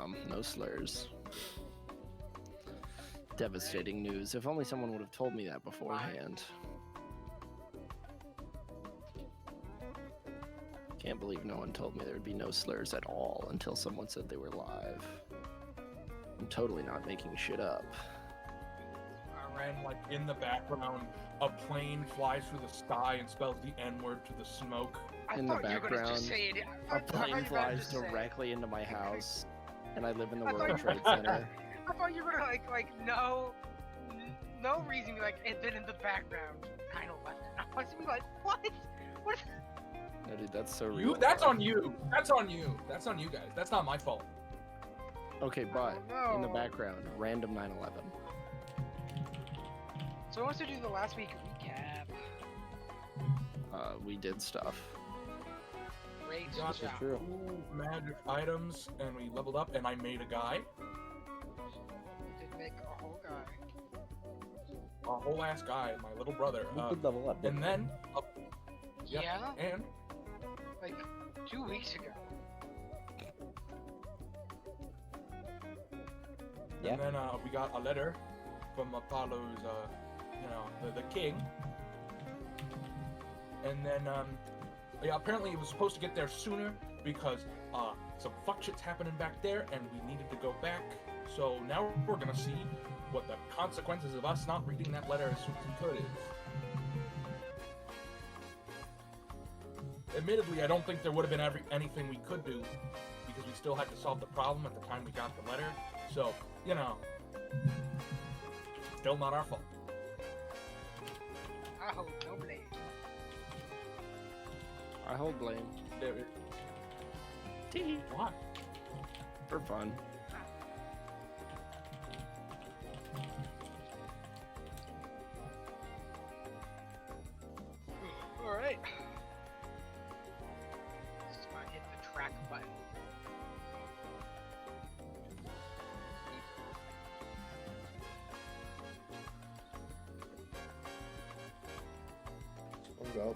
Damn, no slurs. Devastating news. If only someone would have told me that beforehand. Can't believe no one told me there would be no slurs at all until someone said they were live. I'm totally not making shit up. And like in the background, a plane flies through the sky and spells the N-word to the smoke. In the background, a plane flies directly into my house, and I live in the World Trade Center. I thought you were gonna like no reason, like, and then in the background, 9/11. I was gonna be like, what? What? No, dude, that's so real. That's on you. That's on you. That's on you guys. That's not my fault. Okay, but in the background, random 9/11. So I want to do the last week recap. We did stuff. Great Got job. cool magic items, and we leveled up, and I made a guy. You did make a whole guy. A whole ass guy, my little brother. You could level up. And then, Yeah. And Like 2 weeks ago. And then we got a letter from Apollo's, the king. And then, yeah, apparently it was supposed to get there sooner because some fuck shit's happening back there, and we needed to go back. So now we're gonna see what the consequences of us not reading that letter as soon as we could is. Admittedly, I don't think there would have been anything we could do because we still had to solve the problem at the time we got the letter. So, still not our fault. I hold no blame. I hold blame. There is. Tee. Why? For fun. Alright. Just gonna hit the track button. Let's go.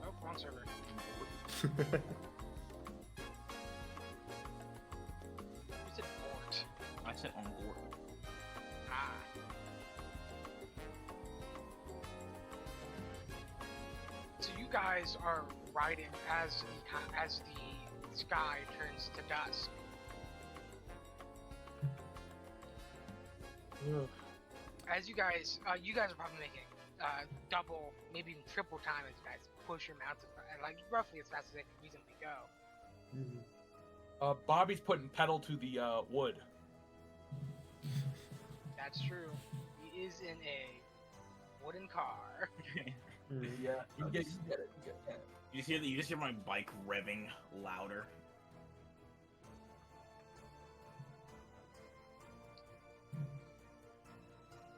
Nope, wrong server. You said port. I said on board. Ah. So you guys are riding as the sky turns to dusk. As you guys are probably making double, maybe even triple time as you guys push your mounts like roughly as fast as they can reasonably go. Bobby's putting pedal to the wood. That's true. He is in a wooden car. Yeah, you get it. You just hear my bike revving louder.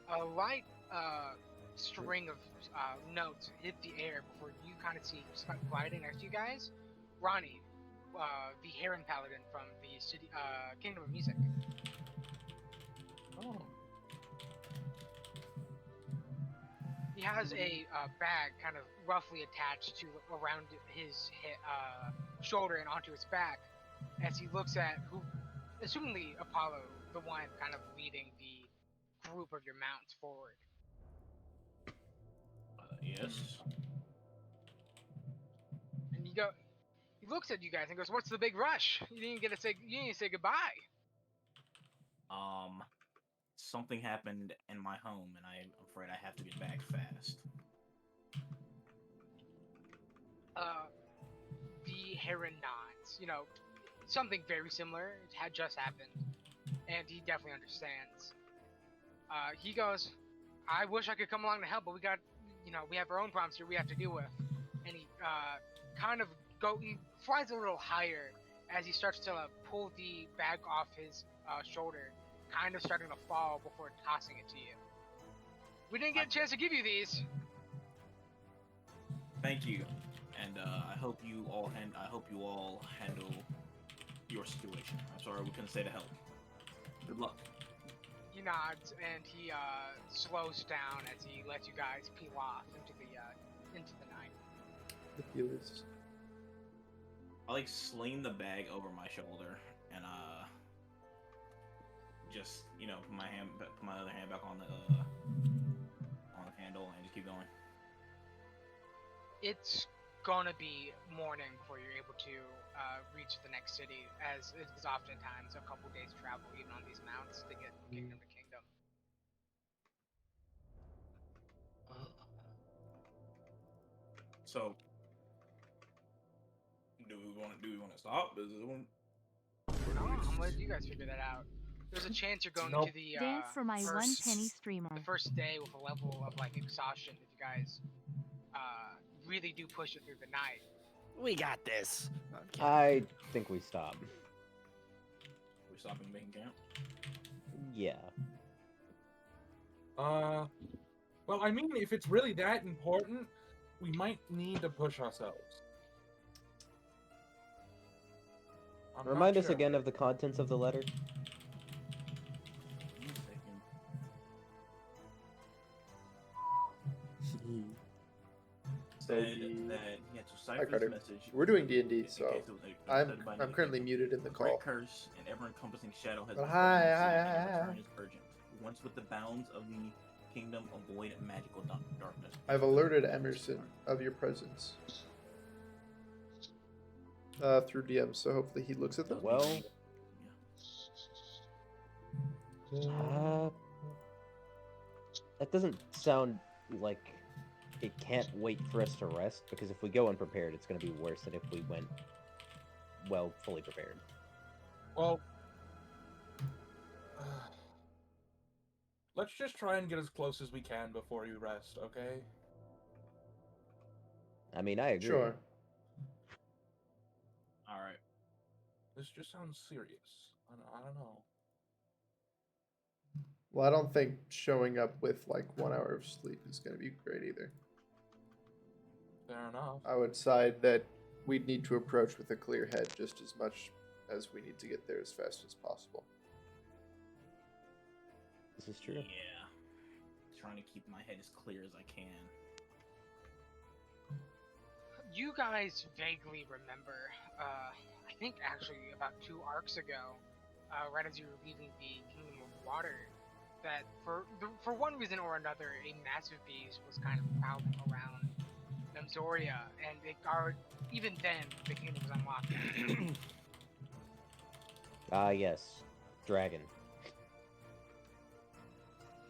A light string of notes hit the air before you kind of see gliding next to you guys. Ronnie, the Heron Paladin from the city, Kingdom of Music. Oh. He has a bag kind of roughly attached to around his shoulder and onto his back as he looks at who, assumingly Apollo, the one kind of leading the group of your mounts forward. Yes. And he looks at you guys and goes, "What's the big rush? You didn't say goodbye." Something happened in my home, and I'm afraid I have to get back fast. The Heron nods. Something very similar had just happened, and he definitely understands. He goes, "I wish I could come along to help, but we have our own problems here we have to deal with." And he he flies a little higher as he starts to pull the bag off his shoulder, kind of starting to fall before tossing it to you. "We didn't get a chance to give you these." Thank you, and I hope you all handle your situation. I'm sorry we couldn't stay to help. Good luck. He nods and he slows down as he lets you guys peel off into the night. The viewers. I sling the bag over my shoulder and just put my other hand back on the handle and just keep going. It's gonna be morning before you're able to reach the next city, as it is oftentimes a couple days travel even on these mounts to get from kingdom to kingdom. So, do we want to stop? Does it want? I'm gonna let you guys figure that out. There's a chance you're going Nope. to the Dance for my first, 1 penny streamer. the first day with a level of like exhaustion if you guys really do push it through the night. We got this. No, I'm kidding. I think we stop. We stopping making camp? Yeah. Well, I mean, if it's really that important, we might need to push ourselves. I'm not Remind us sure. again of the contents of the letter. Said that he had to Hi, cipher Carter. this message. We're doing D&D, in so case it was I'm studied by I'm another currently kingdom. muted in the A great call. curse and ever-encompassing shadow has Well, befallen the city, hi. and its return is urgent. Once with the bounds of the kingdom, avoid magical darkness. I've alerted Emerson of your presence through DM, so hopefully he looks at them. Well, Yeah. that doesn't sound like it can't wait for us to rest, because if we go unprepared, it's going to be worse than if we went, well, fully prepared. Well, let's just try and get as close as we can before you rest, okay? I mean, I agree. Sure. All right. This just sounds serious. I don't know. Well, I don't think showing up with like 1 hour of sleep is going to be great either. Fair enough. I would side that we'd need to approach with a clear head just as much as we need to get there as fast as possible. This is true. Yeah. Trying to keep my head as clear as I can. You guys vaguely remember, I think actually about 2 arcs ago, right as you were leaving the Kingdom of Water, that for one reason or another, a massive beast was kind of prowling around Namzoria, and even then, the kingdom was unlocked. Ah, yes. Dragon.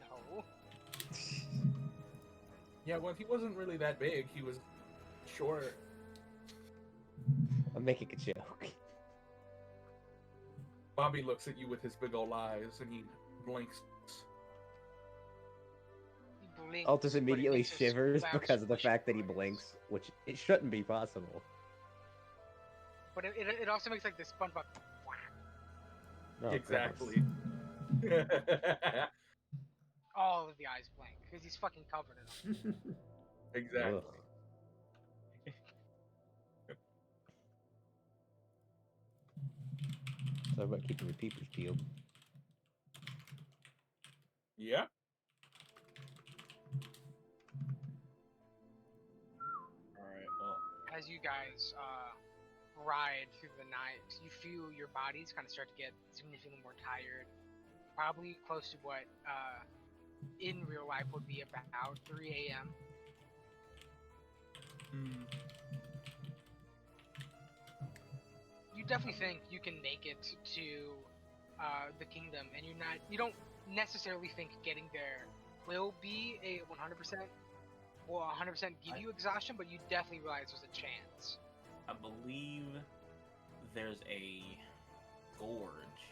No. Yeah, well, he wasn't really that big. He was short. I'm making a joke. Bobby looks at you with his big old eyes, and he blinks. He blinks, Altus but it immediately makes a shivers loud because of the squishing fact that he noise. blinks, which it shouldn't be possible. But it also makes like this SpongeBob whack. No, Exactly. All of the eyes blink because he's fucking covered in them. Exactly. Ugh. Talk about keeping your peepers peeled. Yeah. All right. Well, As you guys ride through the night, you feel your bodies kind of start to get significantly more tired. Probably close to what in real life would be about 3 a.m. You definitely think you can make it to the kingdom, and you don't necessarily think getting there will be a 100% give you exhaustion, but you definitely realize there's a chance. I believe there's a gorge.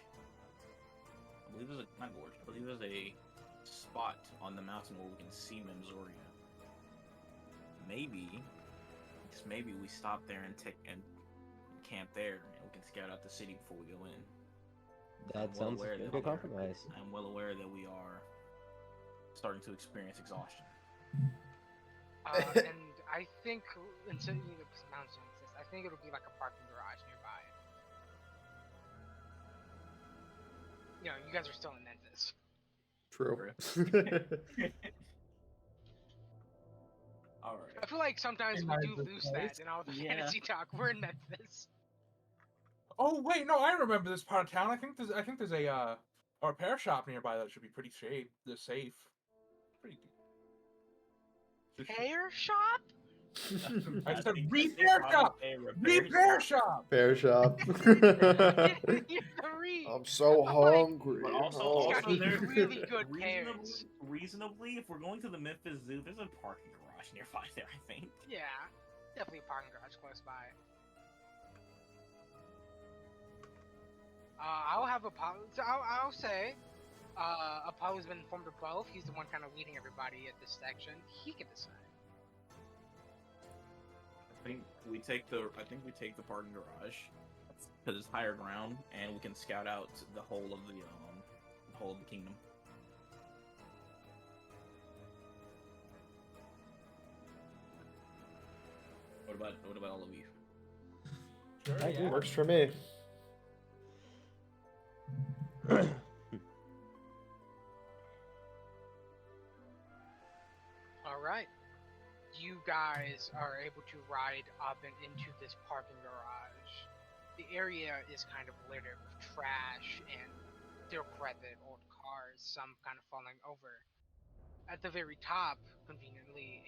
I believe there's a not gorge. I believe there's a spot on the mountain where we can see Memzoria. Maybe, just maybe we stop there and camp there, and we can scout out the city before we go in. That sounds like a good compromise. I'm well aware that we are starting to experience exhaustion. And I think until you mountains don't exist, I think it'll be like a parking garage nearby. You know, you guys are still in Memphis. True. All right. I feel like sometimes we do Memphis, lose right? that in all the Yeah. fantasy talk. We're in Memphis. Oh wait, no, I remember this part of town. I think there's a repair shop nearby that should be pretty safe. Pretty. Hair shop? I said think repair probably shop. say Repair shop. Fair shop. You didn't read. I'm so I'm like- hungry. But also, Oh. It's gotta be there- really good pears. reasonably, if we're going to the Memphis Zoo, there's a parking garage nearby there, I think. Yeah, definitely a parking garage close by. I'll have Apollo. So I'll say, Apollo's been informed of both. He's the one kind of leading everybody at this section. He can decide. I think we take the parking garage because it's higher ground, and we can scout out the whole of the kingdom. What about all of you? Sure, I agree. yeah. Works for me. All right. You guys are able to ride up and into this parking garage. The area is kind of littered with trash and decrepit old cars, some kind of falling over. At the very top, conveniently,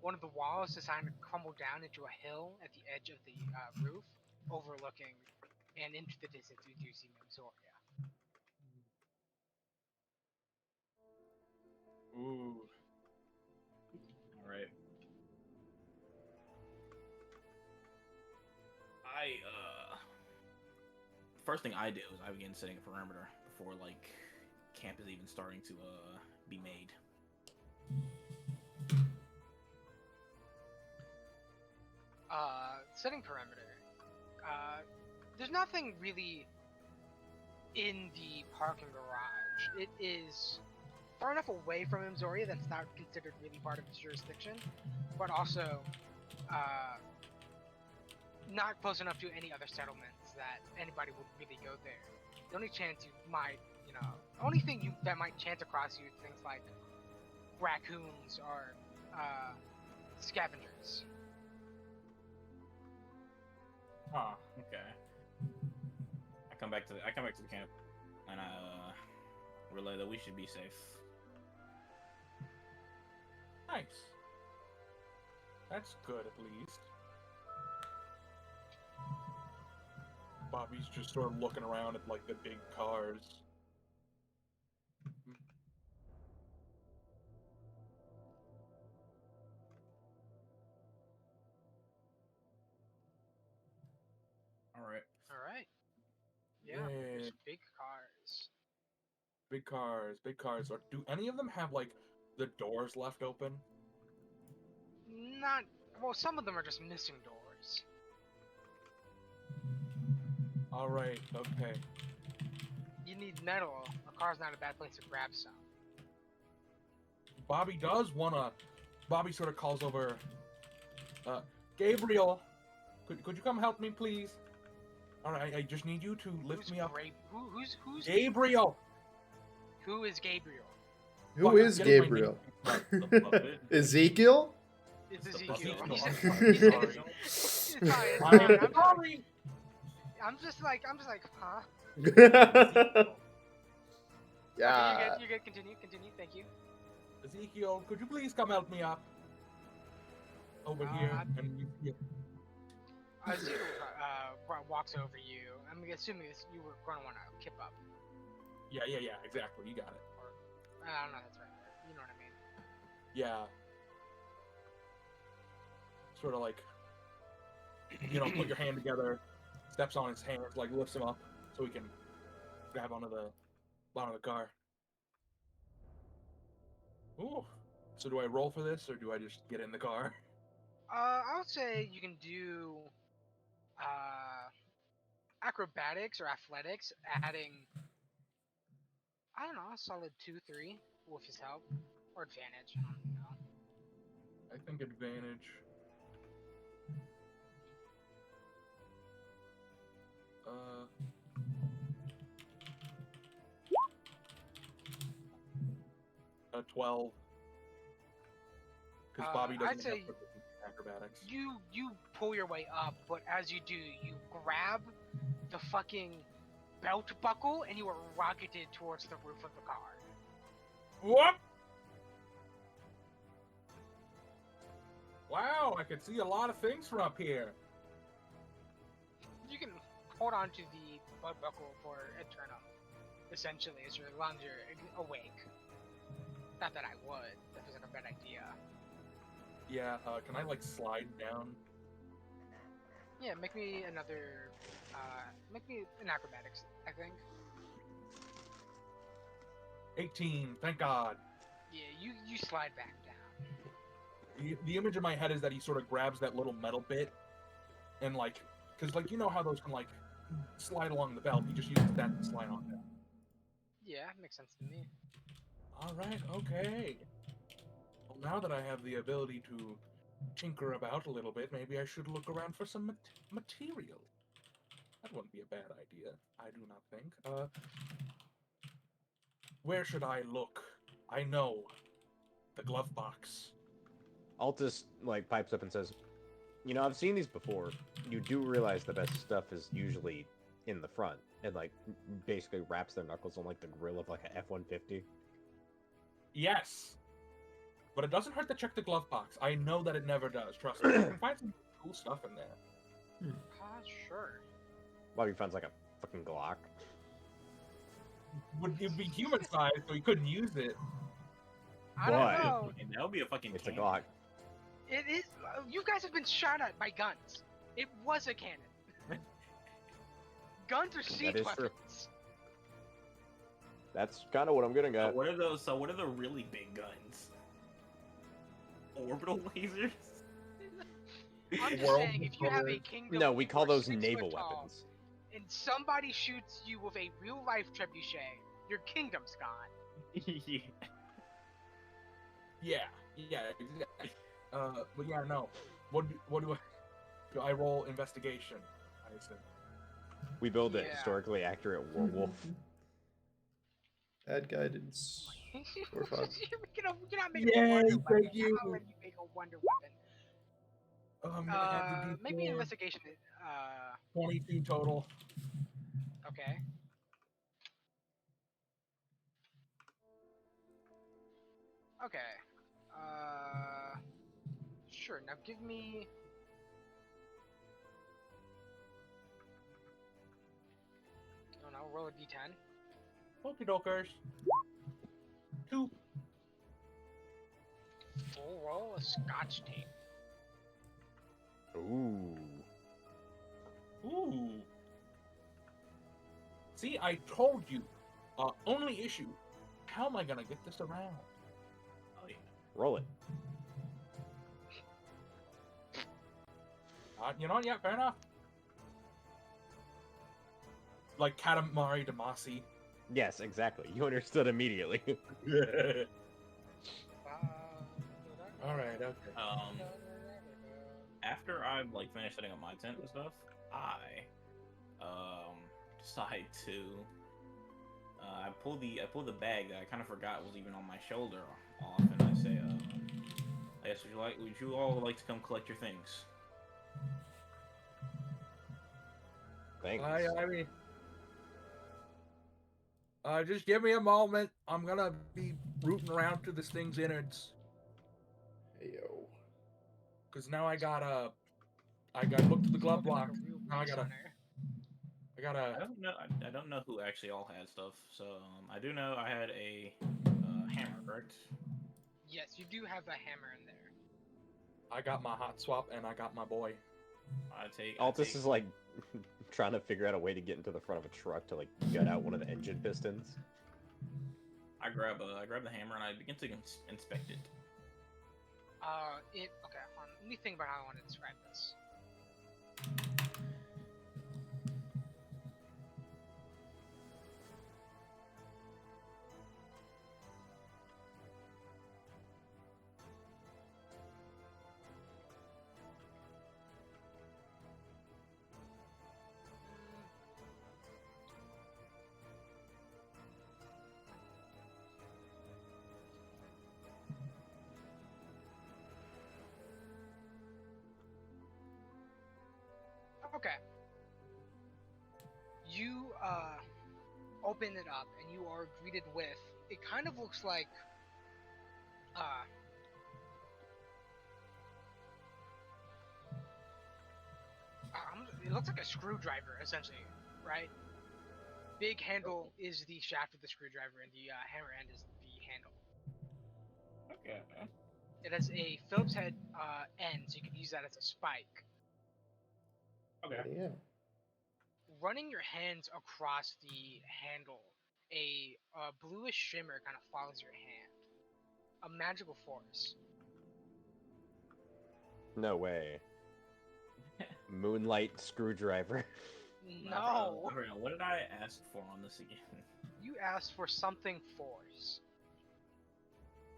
one of the walls decided to crumble down into a hill at the edge of the roof, overlooking and into the distance you do see Memzoria. Ooh. All right. First thing I do is I begin setting a perimeter before like camp is even starting to be made. Setting perimeter. There's nothing really in the parking garage. It is far enough away from Mzoria that's not considered really part of its jurisdiction, but also not close enough to any other settlements that anybody would really go there. The only chance you might, only thing that might chance across you is things like raccoons or scavengers. Huh. Okay. I come back to the camp, and I relay that we should be safe. Nice. That's good, at least. Bobby's just sort of looking around at like the big cars. All right. All right. Yeah, Yeah. there's big cars. Big cars, big cars. Do any of them have like the doors left open? Not well. Some of them are just missing doors. All right. Okay. You need metal. A car's not a bad place to grab some. Bobby does wanna. Bobby sort of calls over. Gabriel, could you come help me, please? All right. I just need you to lift Who's me up. Who's Gabriel. Who is Gabriel? Who Fuck, is I'm getting my Gabriel? The puppet. Ezekiel? It's The Ezekiel. puppet. He's Sorry. it's fine. It's I'm fine. sorry. I'm just like, huh? Yeah. Okay, you're good. Continue. Thank you. Ezekiel, could you please come help me up? Over here. And Ezekiel walks over you. I'm assuming you were going to want to kip up. Yeah, exactly. You got it. Or, I don't know if that's right. You know what I mean? Yeah. Sort of like, put your hand together, steps on his hand, like lifts him up so he can grab onto the bottom of the car. Ooh. So do I roll for this, or do I just get in the car? I would say you can do acrobatics or athletics, adding, I don't know, a solid 2-3 with his help. Or advantage, I don't know. I think advantage. A 12. Because Bobby I'd doesn't say have acrobatics. You pull your way up, but as you do, you grab the fucking belt buckle and you are rocketed towards the roof of the car. Whoop! Wow, I can see a lot of things from up here. You can hold on to the belt buckle for eternum, essentially, as long as you're awake. Not that I would. That feels like a bad idea. Yeah, can I, like, slide down? Yeah, make me another. Make me an acrobatics, I think. 18, thank God. Yeah, you slide back down. The image in my head is that he sort of grabs that little metal bit and, like, because, like, you know how those can, like, slide along the belt. He just uses that to slide on down. Yeah, makes sense to me. Alright, okay. Well, now that I have the ability to tinker about a little bit, maybe I should look around for some material. That wouldn't be a bad idea, I do not think. Where should I look? I know. The glove box. Altus like pipes up and says, "You know, I've seen these before. You do realize the best stuff is usually in the front," and like basically wraps their knuckles on like the grill of like a F-150. Yes. But it doesn't hurt to check the glove box. I know that it never does. Trust me. I can find some cool stuff in there. Sure. Bobby finds like a fucking Glock. Would it be human sized, so he couldn't use it? I don't Why? know. And that would be a fucking It's a cannon. Glock. It is. You guys have been shot at by guns. It was a cannon. Guns are siege is true. weapons. That's kind of what I'm getting So at. what are those? So what are the really big guns? Orbital lasers? I'm just World saying, if you have a Destroyer. kingdom, No, we call where those 6 naval foot tall, weapons. and somebody shoots you with a real life trebuchet, your kingdom's gone. Yeah. Yeah, exactly. But yeah, no. What do I roll? Investigation, I assume. We build a Yeah. historically accurate werewolf. Bad guidance. Or fun. we cannot make a Yay, wonder thank weapon. you. How would you make a wonder weapon? I'm gonna add the Maybe D4. investigation. 22 total. Okay. Okay. Sure. Now give me. Oh no, roll a d10. Okie dokers. 2. Full roll a scotch tape. Ooh. Ooh. See, I told you. Only issue. How am I gonna get this around? Oh yeah. Roll it. You know, yeah, fair enough. Like Katamari Damacy. Yes, exactly. You understood immediately. Alright, okay. After I like finish setting up my tent and stuff, I decide to I pull the bag that I kind of forgot was even on my shoulder off, and I say, I guess would you all like to come collect your things? Thanks. I mean, just give me a moment. I'm gonna be rooting around to this thing's innards. Heyo. Cause now I gotta look to the glove box. Now I gotta. I don't know who actually all had stuff. So I do know I had a hammer, correct? Yes, you do have a hammer in there. I got my hot swap and I got my boy. Altus is like trying to figure out a way to get into the front of a truck to like gut out one of the engine pistons. I grab the hammer and I begin to inspect it. Okay, hold on. Let me think about how I want to describe this. Okay. You open it up and you are greeted with. It kind of looks like uh, it looks like a screwdriver essentially, right? Big handle is the shaft of the screwdriver, and the hammer end is the handle. Okay. It has a Phillips head end, so you can use that as a spike. Okay. Yeah. Running your hands across the handle, a bluish shimmer kind of follows your hand. A magical force. No way. Moonlight screwdriver. No! I forgot, what did I ask for on this again? You asked for something force.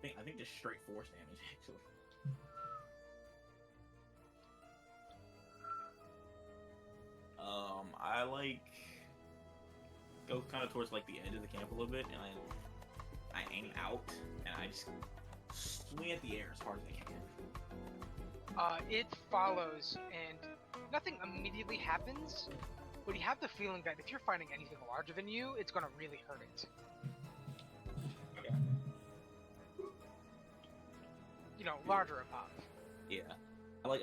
I think just straight force damage, actually. I like go kind of towards like the edge of the camp a little bit, and I aim out, and I just swing at the air as hard as I can. It follows, and nothing immediately happens, but you have the feeling that if you're fighting anything larger than you, it's gonna really hurt it. Okay. You know, larger above. Yeah. I like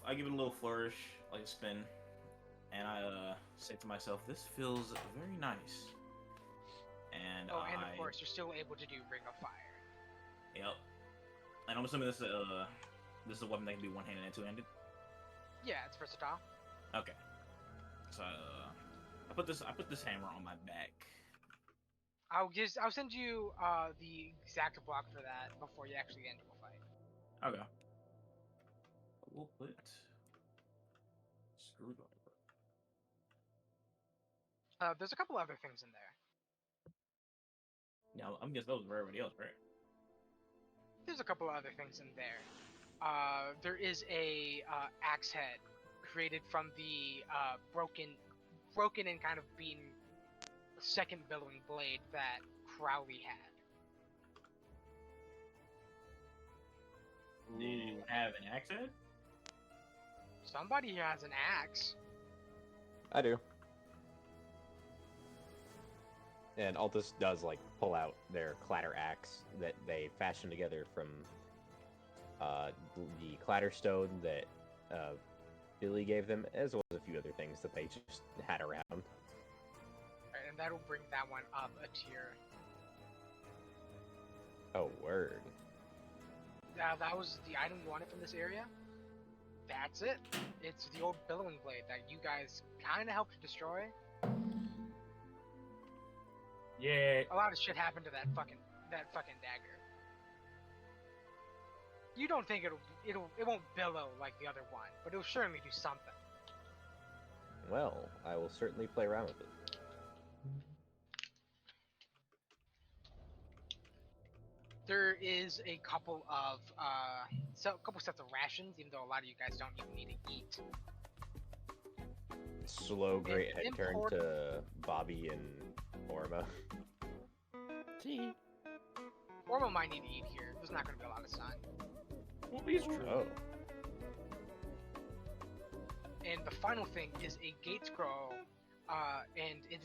I give it a little flourish, like a spin, and I say to myself, "This feels very nice." And Oh, and of course, you're still able to do Ring of Fire. Yep. And I'm assuming this is a weapon that can be one-handed and two-handed. Yeah, it's versatile. Okay. So I put this hammer on my back. I'll send you the exact block for that before you actually enter a fight. Okay. We'll put screwdriver. There's a couple other things in there. Yeah, I'm guessing those for everybody else, right? There's a couple other things in there. There is a axe head created from the broken and kind of beaten second billowing blade that Crowley had. Do you have an axe head? Somebody here has an axe. I do. And Altus does like pull out their clatter axe that they fashioned together from the clatter stone that Billy gave them, as well as a few other things that they just had around. Right, and that'll bring that one up a tier. Oh, word. That was the item you wanted from this area. That's it. It's the old billowing blade that you guys kind of helped to destroy. Yeah. A lot of shit happened to that fucking dagger. You don't think it won't billow like the other one, but it'll certainly do something. Well, I will certainly play around with it. There is a couple of couple sets of rations, even though a lot of you guys don't even need to eat. Slow great head turn important- to Bobby and Orma. See? Ormo might need to eat here. There's not going to be a lot of sun. Well, it's true. Oh. And the final thing is a gate scroll, and it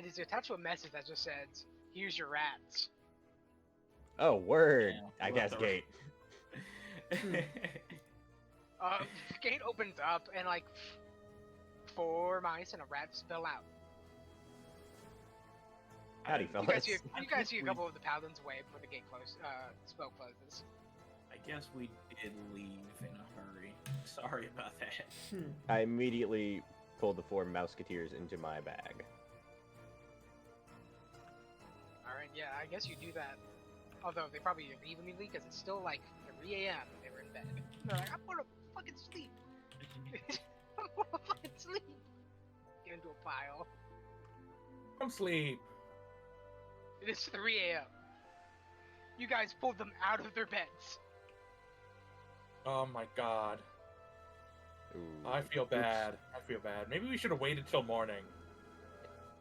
is attached to a message that just says, "Here's your rats." Oh, word. Yeah, I we'll guess have to- gate. The gate opens up, and like 4 mice and a rat spill out. Howdy, You fellas. guys see a couple of the paladins away before the gate spell closes. I guess we did leave in a hurry. Sorry about that. I immediately pulled the 4 Mouseketeers into my bag. Alright, yeah, I guess you do that. Although they probably leave immediately because it's still like 3 a.m. and they were in bed. They're like, I'm gonna fucking sleep. I'm gonna fucking sleep. Get into a pile. Come sleep. It is 3 a.m. You guys pulled them out of their beds. Oh my god. Ooh. I feel bad. I feel bad. Maybe we should have waited till morning.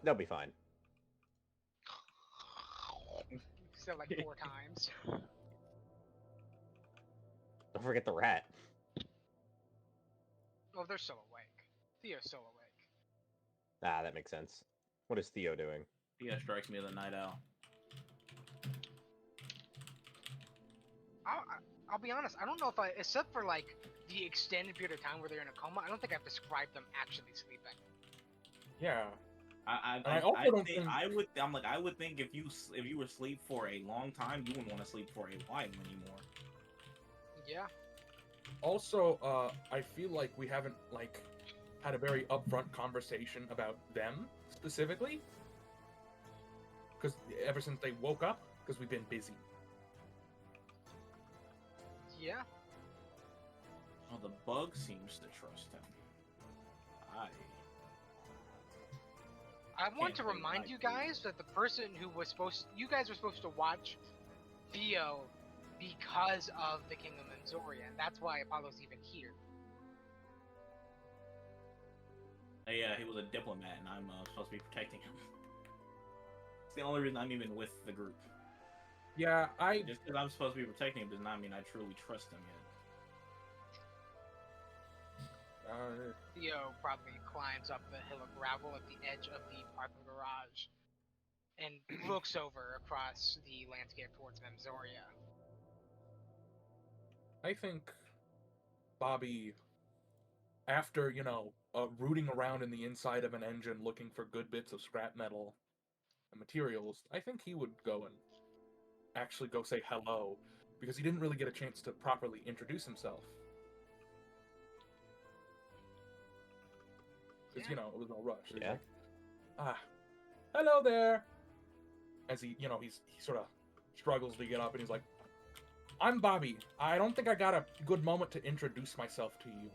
They'll be fine. You said like 4 times. Don't forget the rat. Oh, they're still awake. Theo's still awake. Ah, that makes sense. What is Theo doing? Theo strikes me as a night owl. I'll be honest. I don't know if except for like the extended period of time where they're in a coma, I don't think I've described them actually sleeping. Yeah. I also don't think think- I would think if you were asleep for a long time, you wouldn't want to sleep for a while anymore. Yeah. Also, I feel like we haven't like had a very upfront conversation about them specifically, because ever since they woke up, because we've been busy. Yeah. Well, the bug seems to trust him. I want Can't to say remind I you do. guys that the person who was you guys were supposed to watch Theo because of the Kingdom of Zoria, and that's why Apollo's even here. Yeah, he was a diplomat, and I'm supposed to be protecting him. It's the only reason I'm even with the group. Yeah, Just because I'm supposed to be protecting him does not mean I truly trust him yet. Theo probably climbs up the hill of gravel at the edge of the parking garage and looks over across the landscape towards Memzoria. I think Bobby, after rooting around in the inside of an engine looking for good bits of scrap metal and materials, I think he would go and actually go say hello, because he didn't really get a chance to properly introduce himself. Because Yeah. it was no rush. He's Yeah. like, hello there. As he sort of struggles to get up, and he's like, I'm Bobby. I don't think I got a good moment to introduce myself to you.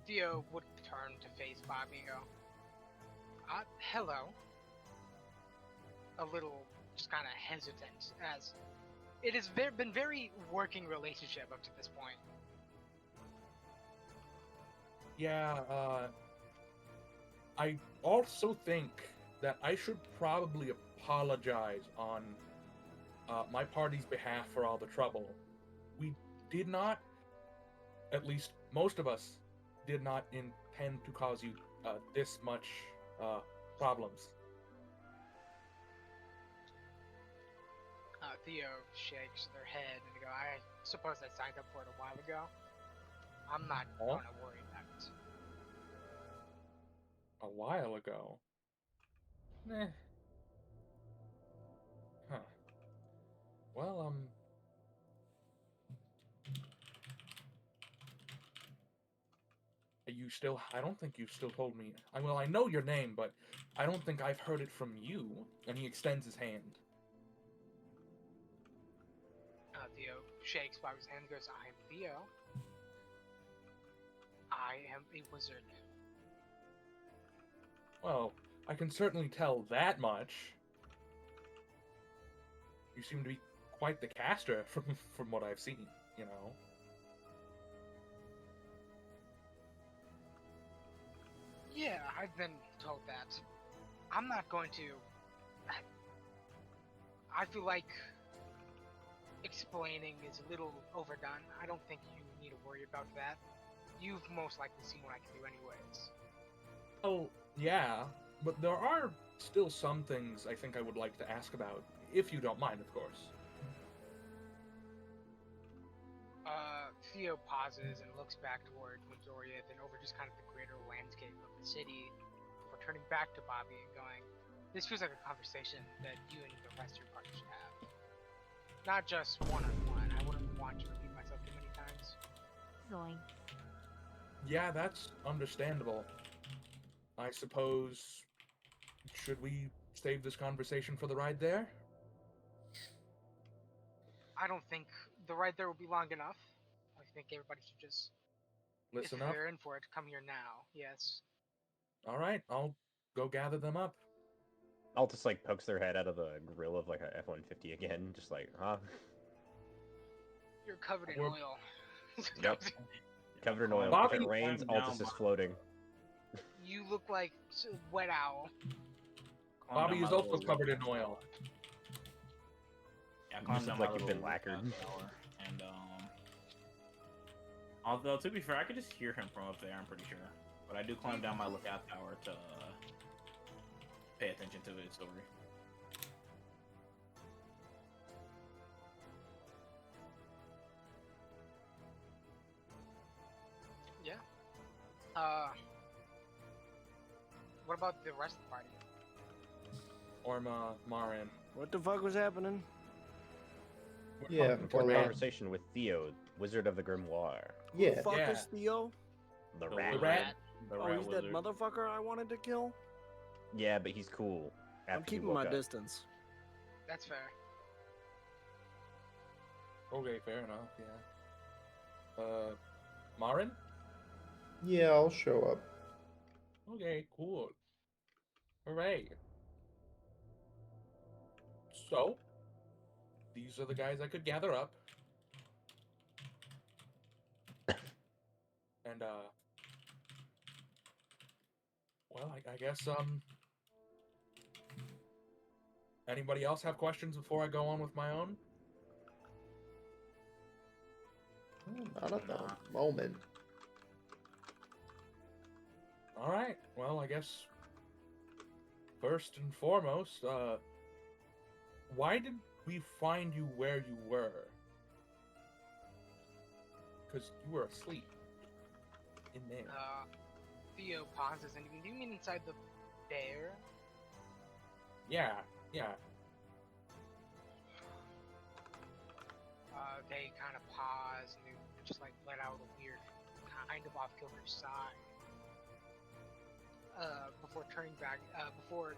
Theo would turn to face Bobby and go, hello. A little just kind of hesitant, as it has been very working relationship up to this point. Yeah, I also think that I should probably apologize on my party's behalf for all the trouble. We did not, at least most of us, did not intend to cause you this much problems. Theo shakes their head and they go, I suppose I signed up for it a while ago. I'm not going to worry about it. A while ago. Huh. Well, I don't think you still told me. I know your name, but I don't think I've heard it from you. And he extends his hand. Theo shakes Bobby's hand and goes, I am Theo. I am a wizard. Well, I can certainly tell that much. You seem to be quite the caster from what I've seen, Yeah, I've been told that. I'm not going to... I feel like explaining is a little overdone. I don't think you need to worry about that. You've most likely seen what I can do anyways. Oh, yeah, but there are still some things I think I would like to ask about, if you don't mind, of course. Theo pauses and looks back toward Windoria, then over just kind of the greater landscape of the city, before turning back to Bobby and going, this feels like a conversation that you and the rest of your party should have. Not just one-on-one. I wouldn't want to repeat myself too many times. Zoink. Yeah, that's understandable. I suppose, should we save this conversation for the ride there? I don't think the ride there will be long enough. I think everybody should just, Listen if up. they're in for it, come here now. Yes. All right, I'll go gather them up. Altus like pokes their head out of the grill of like a F-150 again, just like, huh? You're covered in We're- oil. Yep. Covered in oil. Bobby, If it rains, climb down Altus is my- floating. You look like Wet Owl. Bobby is also covered in oil. Yeah, I You climbed just down look my like you've little been lacquered. tower, and although to be fair, I could just hear him from up there. I'm pretty sure. But I do climb down my lookout tower to pay attention to its story. Yeah. What about the rest of the party? Orma, Marin. What the fuck was happening? Yeah, Important well, conversation with Theo, Wizard of the Grimoire. Who yeah. the fuck Yeah. is Theo? The The rat. rat. The Oh, rat he's wizard. that motherfucker I wanted to kill? Yeah, but he's cool. I'm after he keeping woke my up. distance. That's fair. Okay, fair enough. Yeah. Marin. Yeah, I'll show up. Okay, cool. Hooray. So, these are the guys I could gather up. And, well, I guess, anybody else have questions before I go on with my own? Not at the Nah. moment. Alright, well, I guess, first and foremost, why did we find you where you were? Because you were asleep. In there. Theo pauses and do you mean inside the bear? Yeah. They kind of pause and they just like let out a weird kind of off-kilter sigh. Before turning back, before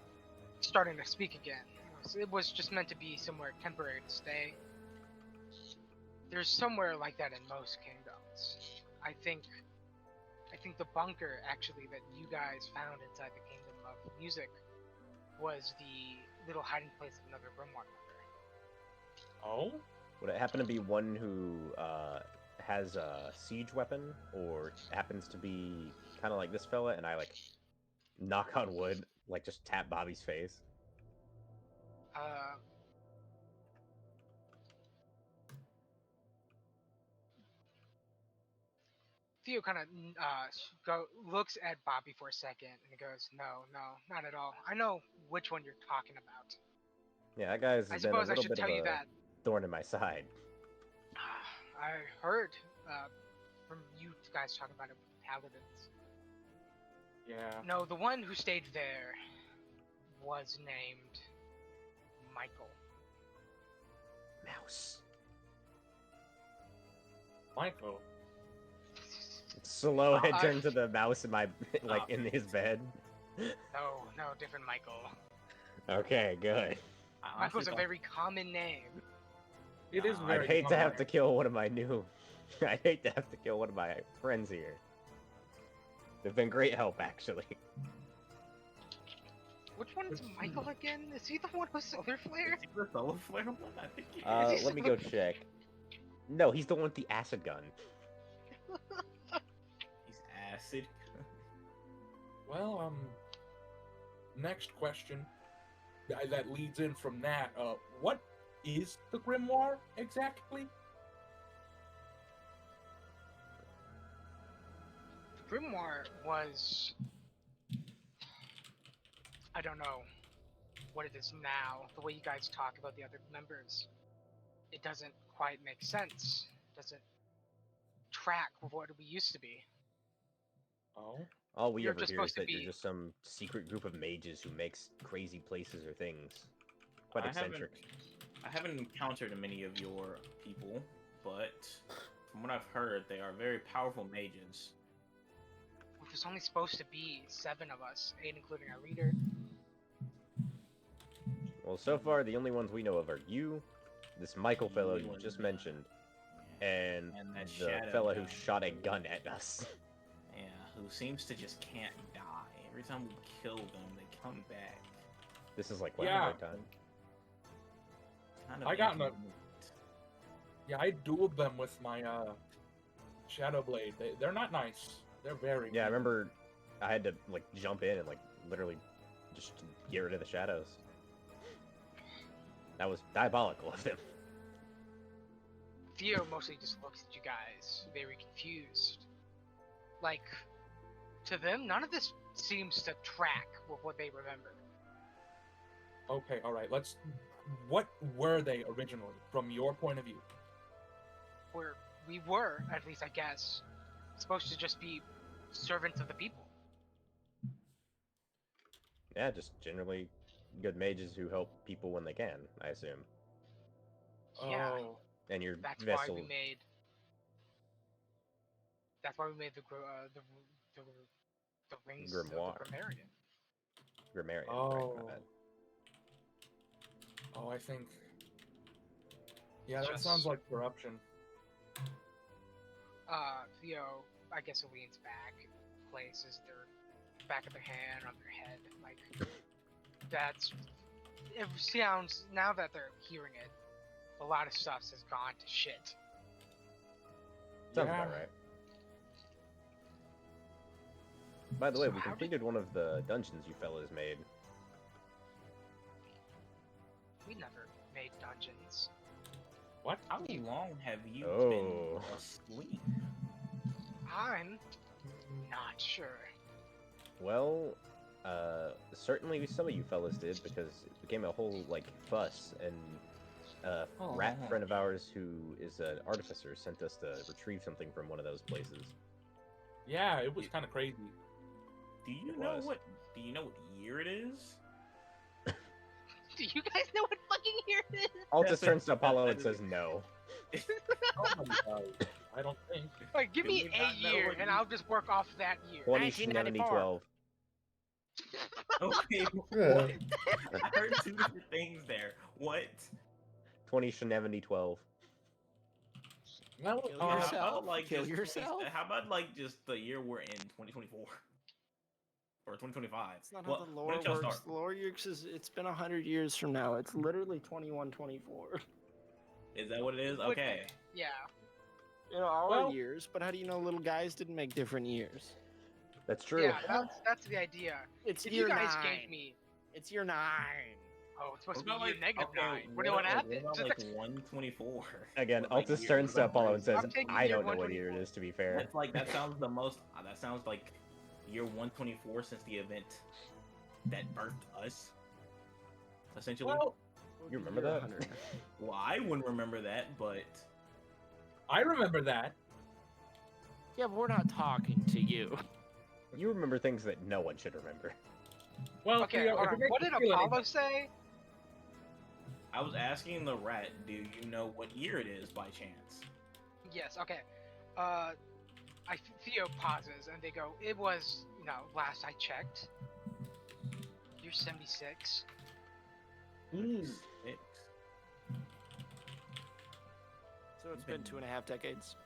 starting to speak again. So it was just meant to be somewhere temporary to stay. There's somewhere like that in most kingdoms. I think the bunker actually that you guys found inside the Kingdom of Music was the little hiding place of another grimoire member. Oh? Would it happen to be one who has a siege weapon, or happens to be kind of like this fella, and I like knock on wood, like just tap Bobby's face? Theo kind of looks at Bobby for a second and he goes, "No, not at all. I know which one you're talking about. Yeah, that guy's I been a suppose I little should bit of tell you a that. thorn in my side. I heard from you guys talking about it with the paladins. Yeah. No, the one who stayed there was named Michael. Mouse. Michael. Slow head turn to the mouse in my in his bed. No, different Michael. Okay, good. I Michael's honestly a very common name. It is Nah, very I'd hate to have common. to kill one of my new. I'd hate to have to kill one of my friends here. They've been great help, actually. Which one's Michael again? Is he the one with solar flare? Is he the solar flare one? I think he Is he Let me go check. No, he's the one with the acid gun. He's acid. Well, next question that leads in from that, what is the grimoire exactly? The grimoire was... I don't know what it is now. The way you guys talk about the other members, it doesn't quite make sense. It doesn't track with what we used to be. Oh? All we You're ever just hear is supposed to that you're be- just some secret group of mages who makes crazy places or things. Quite eccentric. I haven't encountered many of your people, but from what I've heard, they are very powerful mages. There's only supposed to be 7 of us, 8 including our leader. Well, so far the only ones we know of are you, this Michael fellow you You just and- mentioned, and that the shadow fella who guy. shot a gun at us. Yeah, who seems to just can't die. Every time we kill them, they come back. This is like what Yeah. another time. Kind of I got no- inconvenient. Yeah, I dueled them with my, Shadow Blade. They're not nice. They're very Yeah, I mean. remember I had to like jump in and like literally just get rid of the shadows. That was diabolical of them. Theo mostly just looks at you guys, very confused. Like, to them, none of this seems to track with what they remember. Okay, all right. What were they originally, from your point of view? We were, at least I guess, supposed to just be servants of the people. Yeah, just generally good mages who help people when they can, I assume. Yeah. Oh, And your That's vessel. why we made. That's why we made the rings of Grimoire. the grammarian. Grammarian, right, oh, my bad. oh. I think. Yeah, that Just- sounds like corruption. Theo, I guess leans back, places their back of their hand on their head, like that's. It sounds now that they're hearing it, a lot of stuff has gone to shit. Sounds Yeah. about right. By the way, So we how did- completed one of the dungeons you fellas made. We never made dungeons. What? How long have you Oh. been asleep? I'm not sure. Well, certainly some of you fellas did, because it became a whole, like, fuss, and a rat Oh. friend of ours who is an artificer sent us to retrieve something from one of those places. Yeah, it was kind of crazy. Do you It know was. what? Do you know what year it is? Do you guys know what fucking year it is? Altus That's turns to it. Apollo and That's- says no. I don't think. Like, give Do me you a not know year, what and you- I'll just work off that year. 1994. 2012. Okay. Yeah. What? I heard two different things there. What? 2012. Well, Kill How yourself. about like Kill just yourself. How about like just the year we're in, 2024 or 2025? That's not Well, how the when lore did y'all works. start? The lore works is it's been 100 years from now. It's literally 2124. Is that what it is? Would- Okay. Yeah. You know, our Well- years, but how do you know little guys didn't make different years? That's true. Yeah, that's the idea. It's If year you guys 9. gave me, It's year 9. oh, it's supposed What to about be year negative okay, 9. What do you want to like, happen? What about like 124? Again, What, like, Altus year- turns what to about Apollo and says, I'm taking I year don't know what year it 124. is, to be fair. That's like that sounds the most. That sounds like year 124 since the event that birthed us. Essentially. well, You remember that? Well, I wouldn't remember that, but I remember that. Yeah, but we're not talking to you. You remember things that no one should remember. Well, Okay, Theo, hold if it on. makes What you did feel any Apollo say? I was asking the rat, do you know what year it is by chance? Yes. Okay. Theo pauses, and they go, "It was, last I checked, year 76." Ooh. 6. So it's been 2.5 decades.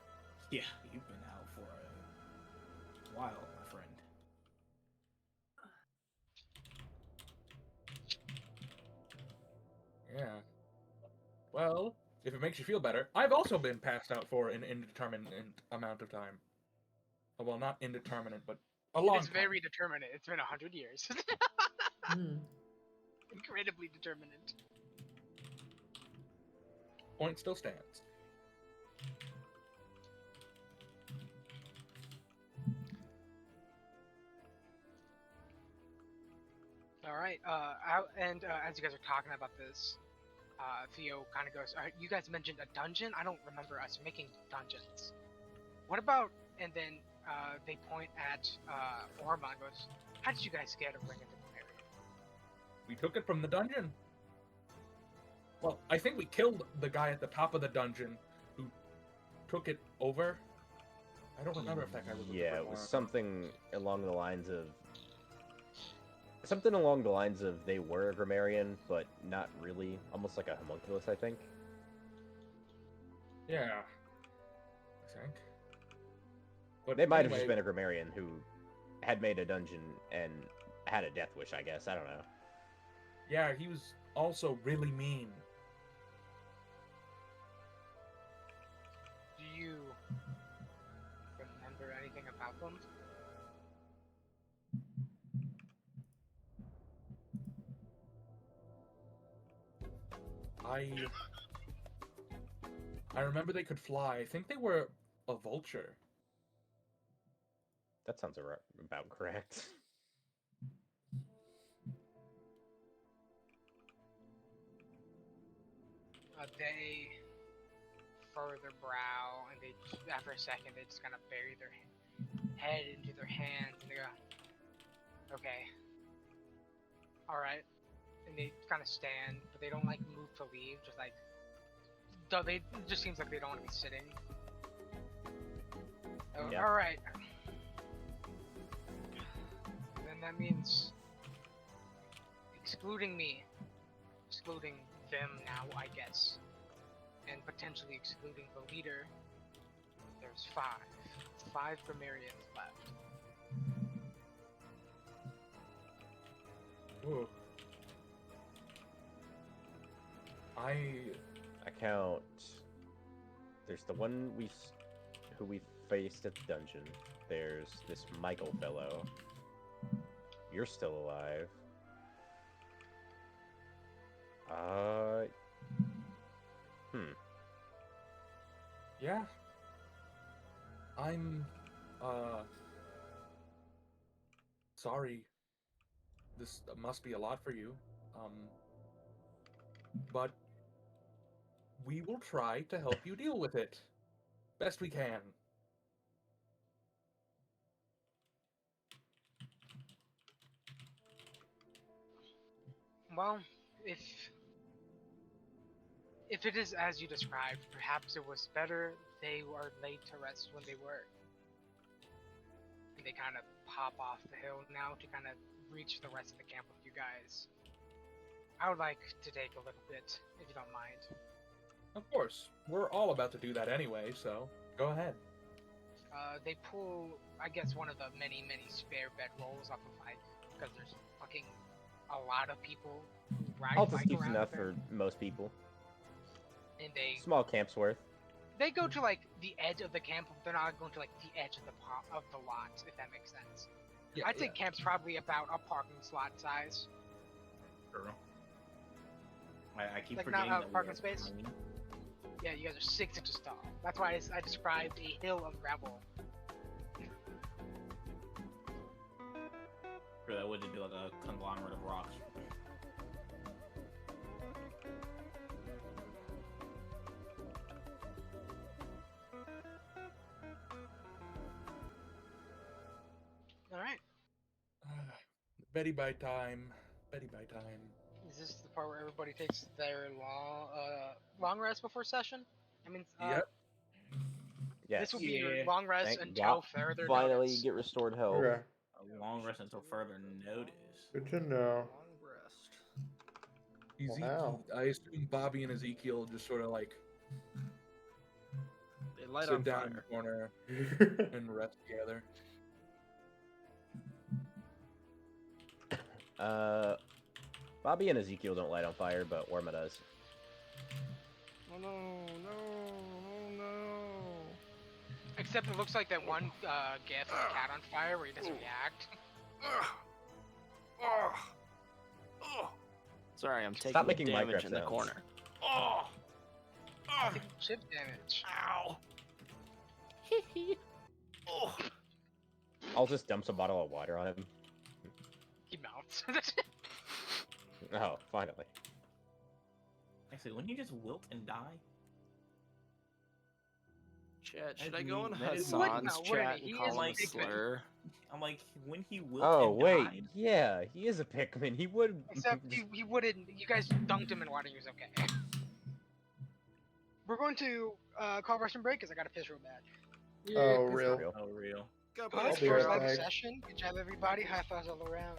Yeah, you've been out for a while, my friend. Yeah. Well, if it makes you feel better, I've also been passed out for an indeterminate amount of time. Well, not indeterminate, but a long It's time. very determinate. It's been 100 years. Hmm. Incredibly determinate. Point still stands. All right. As you guys are talking about this, Theo kind of goes, "You guys mentioned a dungeon. I don't remember us making dungeons. What about?" And then they point at Orma and goes, "How did you guys get a ring of the Grammarian?" We took it from the dungeon. Well, I think we killed the guy at the top of the dungeon who took it over. I don't remember if that guy was with the Yeah, it was Grimoire. something along the lines of... Something along the lines of they were a grammarian, but not really. Almost like a homunculus, I think. Yeah. I think. But They might have anyway, just been a grammarian who had made a dungeon and had a death wish, I guess. I don't know. Yeah, he was also really mean. Do you remember anything about them? I remember they could fly. I think they were a vulture. That sounds about correct. They furrow their brow, and they, after a second, they just kind of bury their head into their hands, and they go, "Okay, all right." And they kind of stand, but they don't like move to leave. Just like, though they, it just seems like they don't want to be sitting. Oh, Yeah. all right. Then that means excluding me, excluding them now, I guess, and potentially excluding the leader. There's five grammarians left. Ooh. I count. There's the one who we faced at the dungeon. There's this Michael fellow. You're still alive. Yeah. I'm sorry. This must be a lot for you. But we will try to help you deal with it. Best we can. Well, if it is as you described, perhaps it was better they were laid to rest when they were. And they kind of pop off the hill now to kind of reach the rest of the camp with you guys. I would like to take a little bit, if you don't mind. Of course. We're all about to do that anyway, so go ahead. They pull, I guess, one of the many spare bedrolls off of, like, because there's fucking a lot of people who ride Altus bike keeps around enough there. for most people. And they Small camp's worth. they go to like the edge of the camp. They're not going to like the edge of the lot, if that makes sense. Yeah, I'd say camp's probably about a parking slot size. Sure. I keep Like, forgetting not a that we parking are space? tiny. Yeah, you guys are 6 inches tall. That's why I described a hill of gravel. Sure, that would be like a conglomerate of rocks. All right. Betty by time. Betty by time. Is this the part where everybody takes their long rest before session? I mean, Yep. Yes. this will be your Yeah. long rest Thank until God. further Finally notice. get restored health. Okay. A long rest until further notice. Good to know. Long rest. Ezekiel, I assume Bobby and Ezekiel just sort of like They light sit on down in the fire. corner and rest together. Bobby and Ezekiel don't light on fire, but Orma does. Oh no. Except it looks like that one gif of Cat on Fire where he doesn't react. Sorry, I'm taking Stop making damage Minecraft in the sounds. corner. I think chip damage. Ow! Oh! I'll just dump some bottle of water on him. He melts. Oh, finally. Actually, wouldn't he just wilt and die? Chat, should That I go on mean- that is- Wouldn't- Hassan's no, wouldn't chat he? and He call is him a like- slur? I'm like, when he wilt Oh, and wait. died, Yeah, he is a Pikmin. He would. Except he wouldn't. You guys dunked him in water. He was okay. We're going to call Russian break because I got to piss real bad. Oh, That's real. real. oh real. Go, Well, I'll that's be first right leg of back. session. Good job, everybody. High fives all around.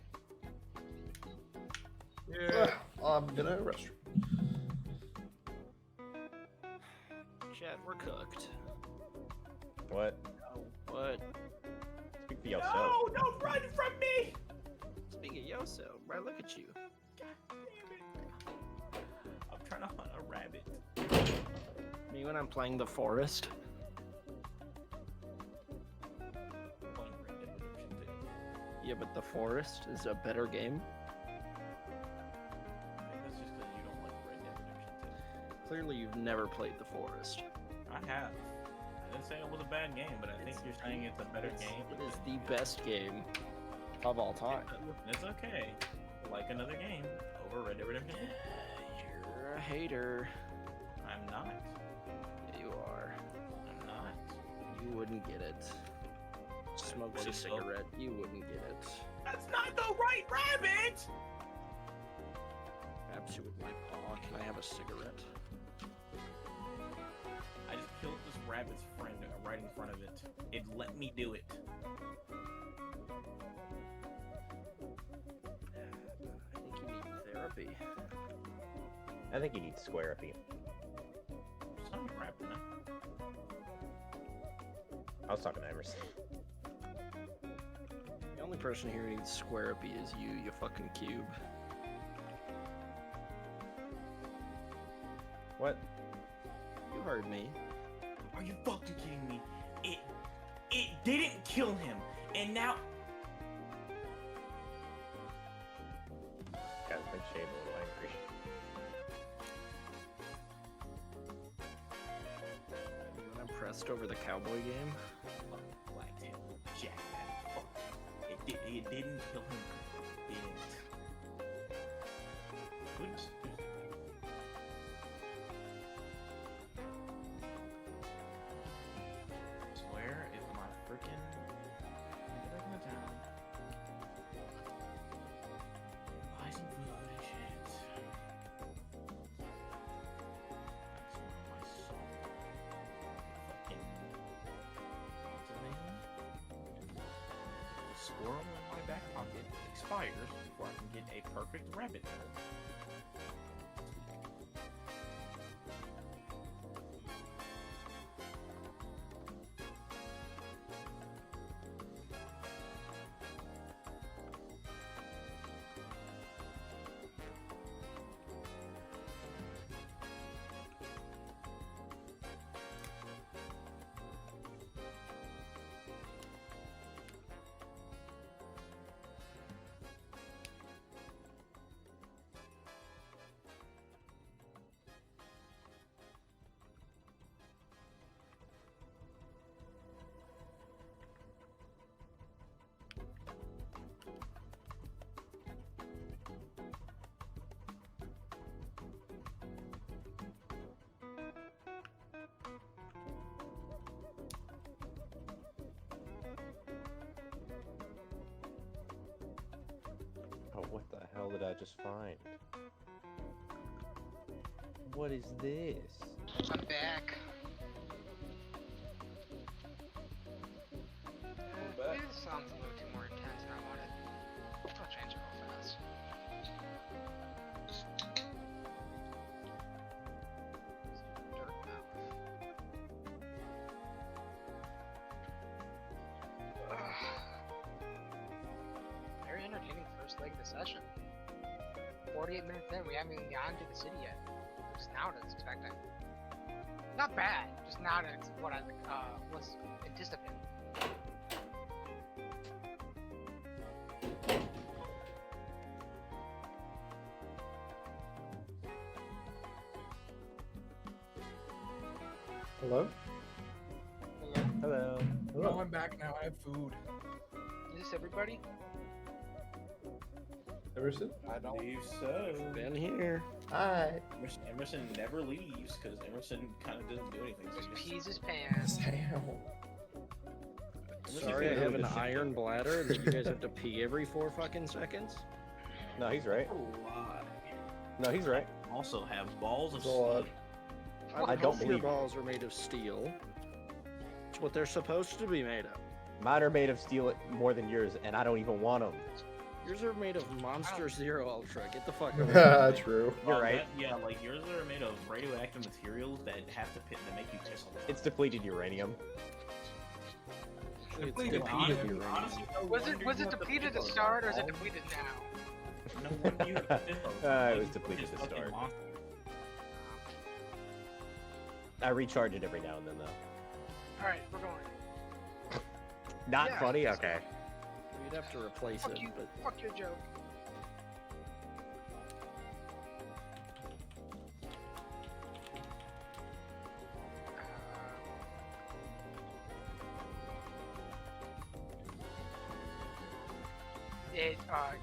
I'm gonna rest. Chat, we're cooked. What? What? Speak for yourself. No, don't run from me! Speaking of Yoso, right, look at you. God damn it. I'm trying to hunt a rabbit. Me when I'm playing the forest. Playing Red Dead Redemption 2. Yeah, but the forest is a better game. I think that's just because you don't like Red Dead Redemption Clearly, you've never played the forest. 2. I have. didn't say it was a bad game, but I think you're saying it's a better game. It is the best game of all time. It's okay. Like another game over Red Dead Redemption 2. You're a hater. I'm not. Yeah, you are. I'm not. You wouldn't get it. Smokes a cigarette. You wouldn't get it. That's not the right rabbit! Grabs you with my paw. Can I have a cigarette? I just killed this rabbit's friend right in front of it. It let me do it. I think you need therapy. I think you need squarepy. Some rabbit, man. I was talking to Emerson. The only person here who needs squarepy is you fucking cube. What? You heard me. Are you fucking kidding me? It didn't kill him, and now Got to make Shade a little angry. When I'm pressed over the cowboy game. fuck Blacktail, Jack that fuck. It didn't kill him. It didn't. Oops. Where is my freaking? Get back in the town. Buy some food and shit. That's where my salt. Fucking. What's his name? The squirrel in my back pocket expires before I can get a perfect rabbit metal. Oh, what the hell did I just find? What is this? I'm back. Maybe this sounds a little too more intense than I wanted. I'll change it real fast. Dirt mouth. Very entertaining first leg of the session. 48 minutes in, we haven't even gotten to the city yet. Just not what I was expecting. Not bad, just not as what I was anticipating. Hello? Hello. No, I'm back now. I have food. Is this everybody? Emerson? I believe so. Been here. Hi. Emerson never leaves because Emerson kind of doesn't do anything. So Just he pees his pants. Damn. Sorry, I have an Shit. iron bladder that you guys have to pee every 4 fucking seconds. No, he's right. lie. No, he's right. Also have balls of That's a lot. steel. I don't Your believe you. balls are made of steel. It's what they're supposed to be made of. Mine are made of steel more than yours, and I don't even want them. Yours are made of Monster Zero Ultra. Get the fuck away. True. You're right. Yeah, like yours are made of radioactive materials that have to pit that make you piss all the time. It's depleted uranium. It's Depleted depleted uranium. uranium. Honestly, no Was wonder it you have depleted piss to all start or the is it time. depleted now? No wonder you have piss all the time. It was You depleted just to fucking start. monster. I recharge it every now and then, though. Alright, we're going. Not Yeah. funny? Okay. We'd have to replace Fuck it, you. but Fuck your joke.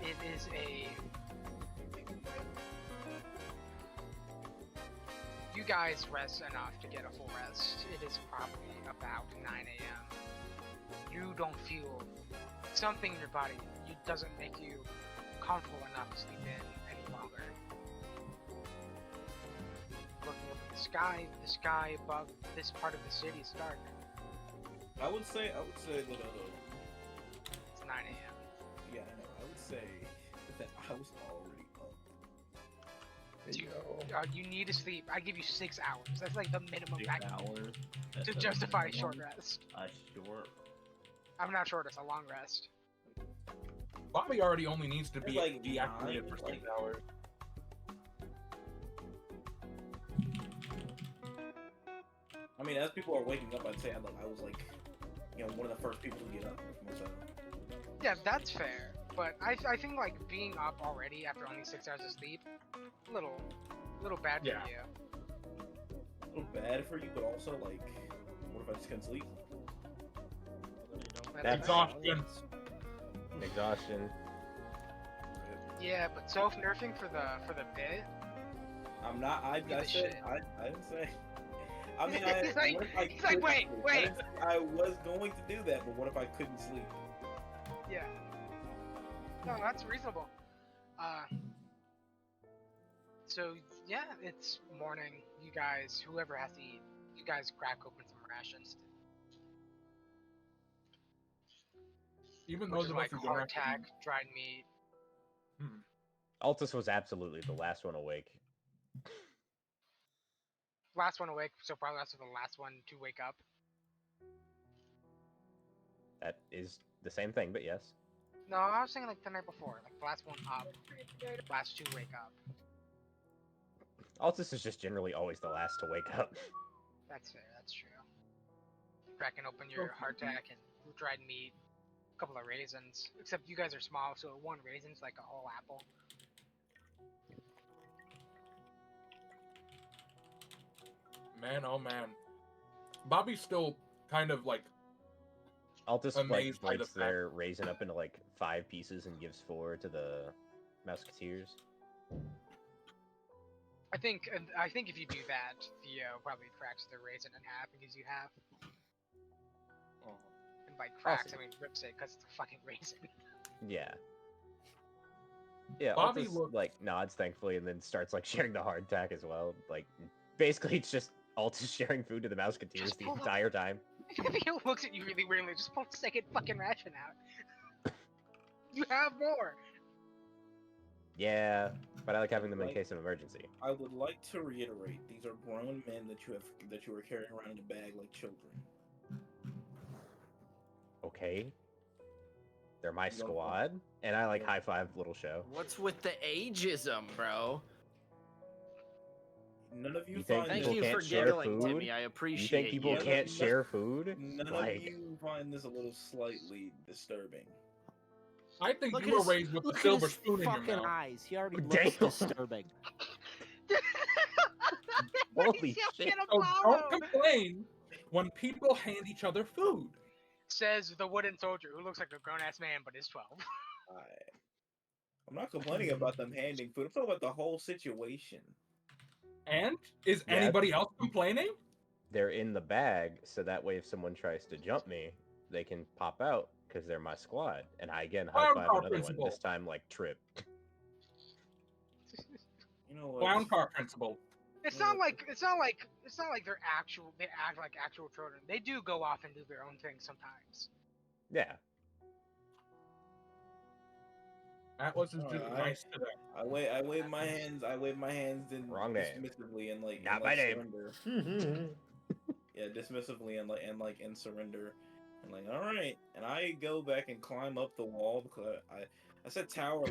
It is a. You guys rest enough to get a full rest. It is probably about 9 a.m. You don't feel something in your body. It doesn't make you comfortable enough to sleep in any longer. Looking up at the sky above this part of the city is dark. I would say that It's 9 a.m. yeah, I know. I would say that I was already up. You need to sleep. I give you 6 hours. That's like the minimum 6 I can do hours to That's justify a minimum. short rest. A short. I'm not short, it's a long rest. Bobby already only needs to be It's like deactivated for 6 like- hours. I mean, as people are waking up, I'd say I was like, one of the first people to get up. So, Yeah, that's fair. But I think like being up already after only 6 hours of sleep, little bad Yeah. for you. a little bad for you, but also like, what if I just couldn't sleep? That's- Exhaustion. Exhaustion. Yeah, but self-nerfing for the bit. I'm not. I Give a said shit. I didn't say. I mean, He's like- what if I he's like, couldn't wait, sleep? wait. I didn't say I was going to do that, but what if I couldn't sleep? Yeah. No, that's reasonable. So yeah, it's morning. You guys, whoever has to eat, you guys crack open some rations. Even Which those is of us like who don't have to hardtack, dried meat. Altus was absolutely the last one awake. Last one awake, so probably also the last one to wake up. That is the same thing, but yes. No, I was saying like the night before, like the last one up, last two wake up. Altus is just generally always the last to wake up. That's fair, that's true. Cracking open your hardtack and dried meat, a couple of raisins. Except you guys are small, so one raisin's like a whole apple. Man, oh man. Bobby's still kind of like Altus like Amazed by the breaks fact- their raisin up into like 5 pieces and gives 4 to the Musketeers. I think if you do that, Theo probably cracks the raisin in half and gives you half. And by cracks, Awesome. I mean rips it because it's a fucking raisin. Yeah. Yeah, Bobby Altus looks- like nods thankfully and then starts like sharing the hardtack as well. Like basically it's just Altus sharing food to the Musketeers Just the pull up. entire time. Theo looks at you really weirdly. Just pull the second fucking ration out. You have more. Yeah, but I like having them in Like- case of emergency. I would like to reiterate: these are grown men that you are carrying around in a bag like children. Okay. They're my You don't- squad, and I like Yeah. high five little show. What's with the ageism, bro? None of you, You think find Thank this, people you can't for share giggling, food? Timmy. I You appreciate think people Yeah, can't no- share food? None Like, of you find this a little slightly disturbing. I think Look you at were his, raised with a look at silver his spoon in your fucking mouth. eyes. He already Damn. looks disturbing. Holy He's shit. gonna So follow. don't complain when people hand each other food. Says the wooden soldier who looks like a grown ass man but is 12. I'm not complaining about them handing food. I'm talking about the whole situation. And is Yeah. anybody else complaining? they're in the bag, so that way if someone tries to jump me, they can pop out because they're my squad. And I again high Clown five car another principle. one. This time like Trip. You know what? Clown car principle. It's Yeah. not like they act like actual children. They do go off and do their own thing sometimes. Yeah. Atlas is just Alright. nice to them. I wave my hands. I wave my hands in Wrong name. dismissively and like Not and, my like, name. surrender. Yeah, dismissively and like in surrender. And like, all right. And I go back and climb up the wall because I said tower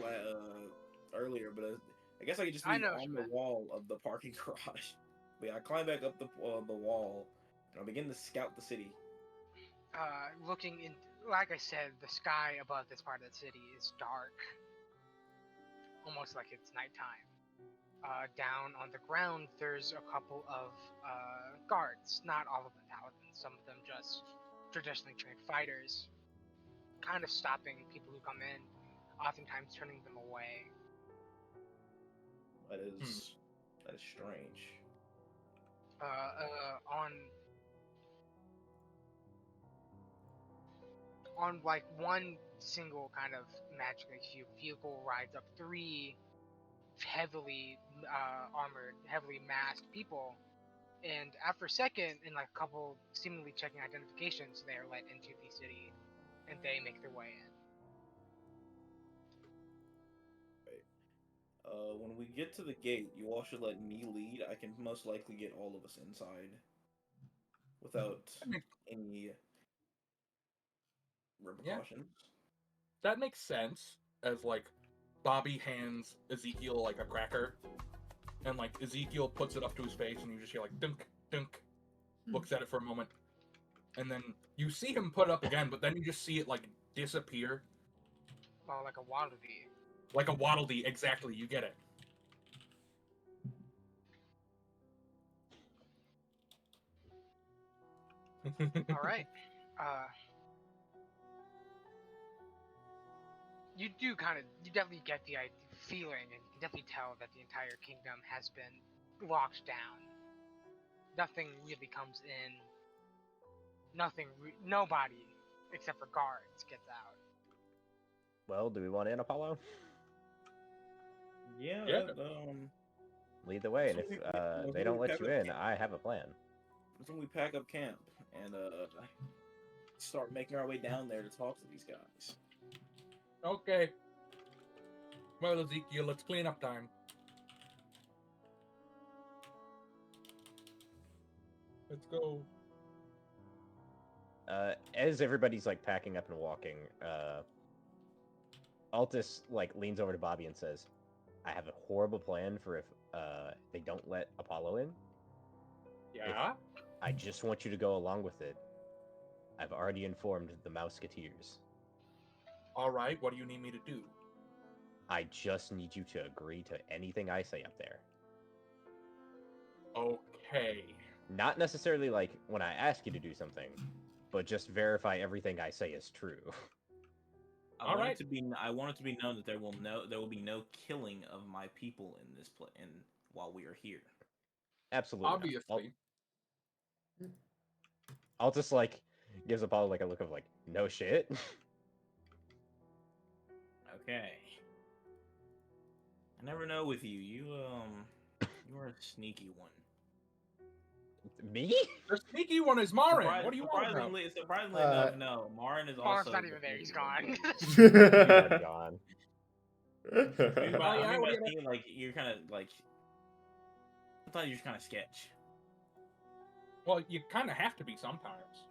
earlier, but I guess I could just I be know what on you the meant. wall of the parking garage. But yeah, I climb back up the wall and I begin to scout the city. Looking in, like I said, the sky above this part of the city is dark, almost like it's nighttime. Down on the ground, there's a couple of guards. Not all of them paladins. Some of them just traditionally trained fighters, kind of stopping people who come in. oftentimes turning them away. That is strange. On like one single kind of magic vehicle rides up three heavily armored, heavily masked people, and after a second, and like a couple seemingly checking identifications, they are let into the city, and they make their way in. When we get to the gate, you all should let me lead. I can most likely get all of us inside without any repercussions. That makes sense. As like, Bobby hands Ezekiel like a cracker, and like Ezekiel puts it up to his face, and you just hear like dunk, dunk. Looks at it for a moment, and then you see him put it up again, but then you just see it like disappear. Oh, like a Waddle Dee. Like a Waddle Dee, exactly. You get it. All right. You definitely get the feeling, and you can definitely tell that the entire kingdom has been locked down. Nothing really comes in. Nobody, except for guards, gets out. Well, do we want in, Apollo? Yeah. Yeah. Lead the way, and So if they don't let you in, I have a plan. That's when we pack up camp and start making our way down there to talk to these guys. Okay. Well, Ezekiel, it's cleanup time. Let's go. As everybody's like packing up and walking, Altus like leans over to Bobby and says, "I have a horrible plan for if they don't let Apollo in. Yeah. I just want you to go along with it. I've already informed the Mouseketeers. All right. What do you need me to do? I just need you to agree to anything I say up there. Okay. Not necessarily like when I ask you to do something, but just verify everything I say is true." I want it to be known that there will be no killing of my people in this while we are here. Absolutely. Obviously. I'll just like gives Apollo like a look of like no shit. Okay. I never know with you. You are a sneaky one. Me? The sneaky one is Marin. What do you want about? Surprisingly enough, no. Marin is Mar's also not even there. He's gone. He's already gone. I mean by saying like you're kind of like sometimes you're kind of sketch. Well, you kind of have to be sometimes.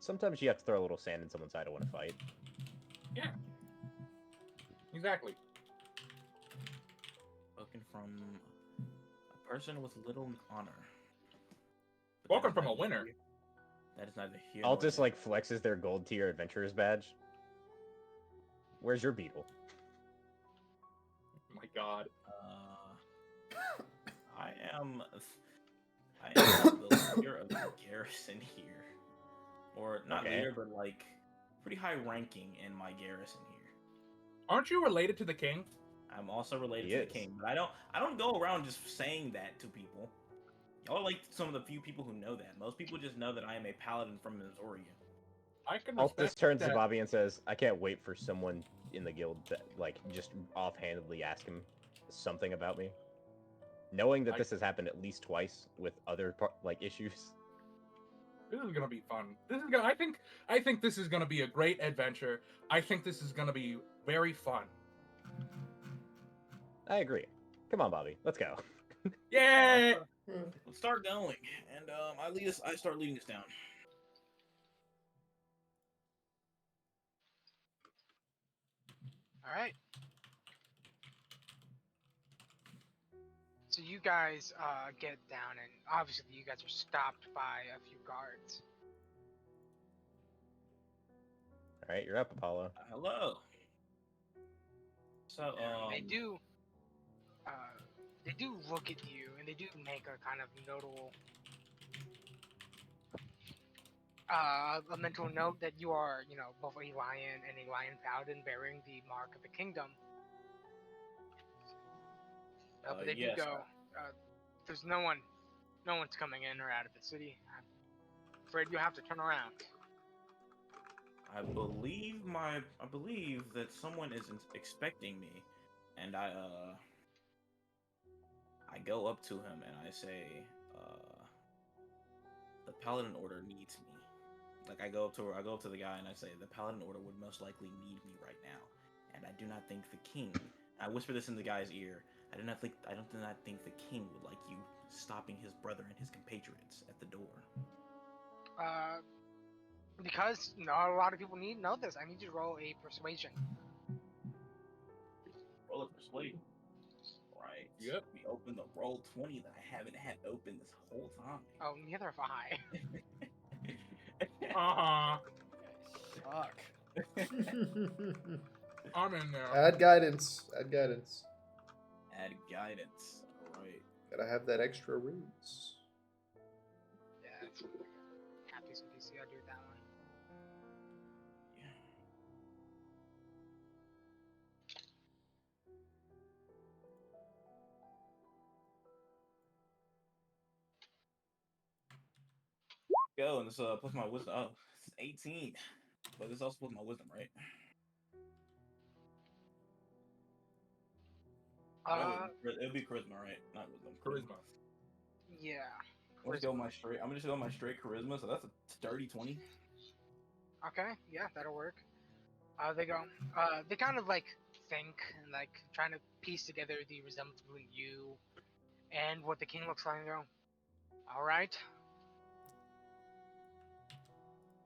Sometimes you have to throw a little sand in someone's eye to win a fight. Yeah. Exactly. Spoken from a person with little honor. Spoken from a winner. That is neither here. Altus like flexes their gold tier adventurer's badge. Where's your beetle? Oh my God. I am the leader of the garrison here. Or not leader, but like pretty high ranking in my garrison here. Aren't you related to the king? I'm also related to the king, but I don't go around just saying that to people. Y'all are like some of the few people who know that. Most people just know that I am a paladin from Missouri. I can Altus turns to Bobby and says, "I can't wait for someone in the guild to like just offhandedly ask him something about me." Knowing that this has happened at least twice with other like issues. This is gonna be fun. I think this is gonna be a great adventure. I think this is gonna be very fun. I agree. Come on, Bobby. Let's go. Yeah. Let's start going, and I start leading us down. All right. So you guys get down, and obviously you guys are stopped by a few guards. All right, you're up, Apollo. Hello. So They do look at you, and they do make a kind of a mental note that you are, both a lion and a lion paladin bearing the mark of the kingdom. But if you Yes, go, there's no one's coming in or out of the city. I'm afraid you'll have to turn around. I believe that someone is expecting me, and I go up to him and I say, the Paladin Order needs me. Like I go up to the guy and I say, the Paladin Order would most likely need me right now, and I do not think the king. I whisper this in the guy's ear. I do not think the king would like you stopping his brother and his compatriots at the door. Because not a lot of people need to know this. I need you to roll a persuasion. Roll a persuade. Right. Yep. We open the roll 20 that I haven't had open this whole time. Oh, neither have I. Suck. I'm in there. Add guidance. Add guidance. Add guidance. Alright. Gotta have that extra roots. Yeah, it's happy some DC. I do that one. Yeah. Go, and this plus my wisdom. Oh, it's 18. But this also plus my wisdom, right? It'll be charisma, right? Not wisdom. Charisma. Yeah. I'm gonna just go my straight charisma, so that's a sturdy 20. Okay, yeah, that'll work. They go. They kind of like think and like trying to piece together the resemblance between you and what the king looks like. And go, all right.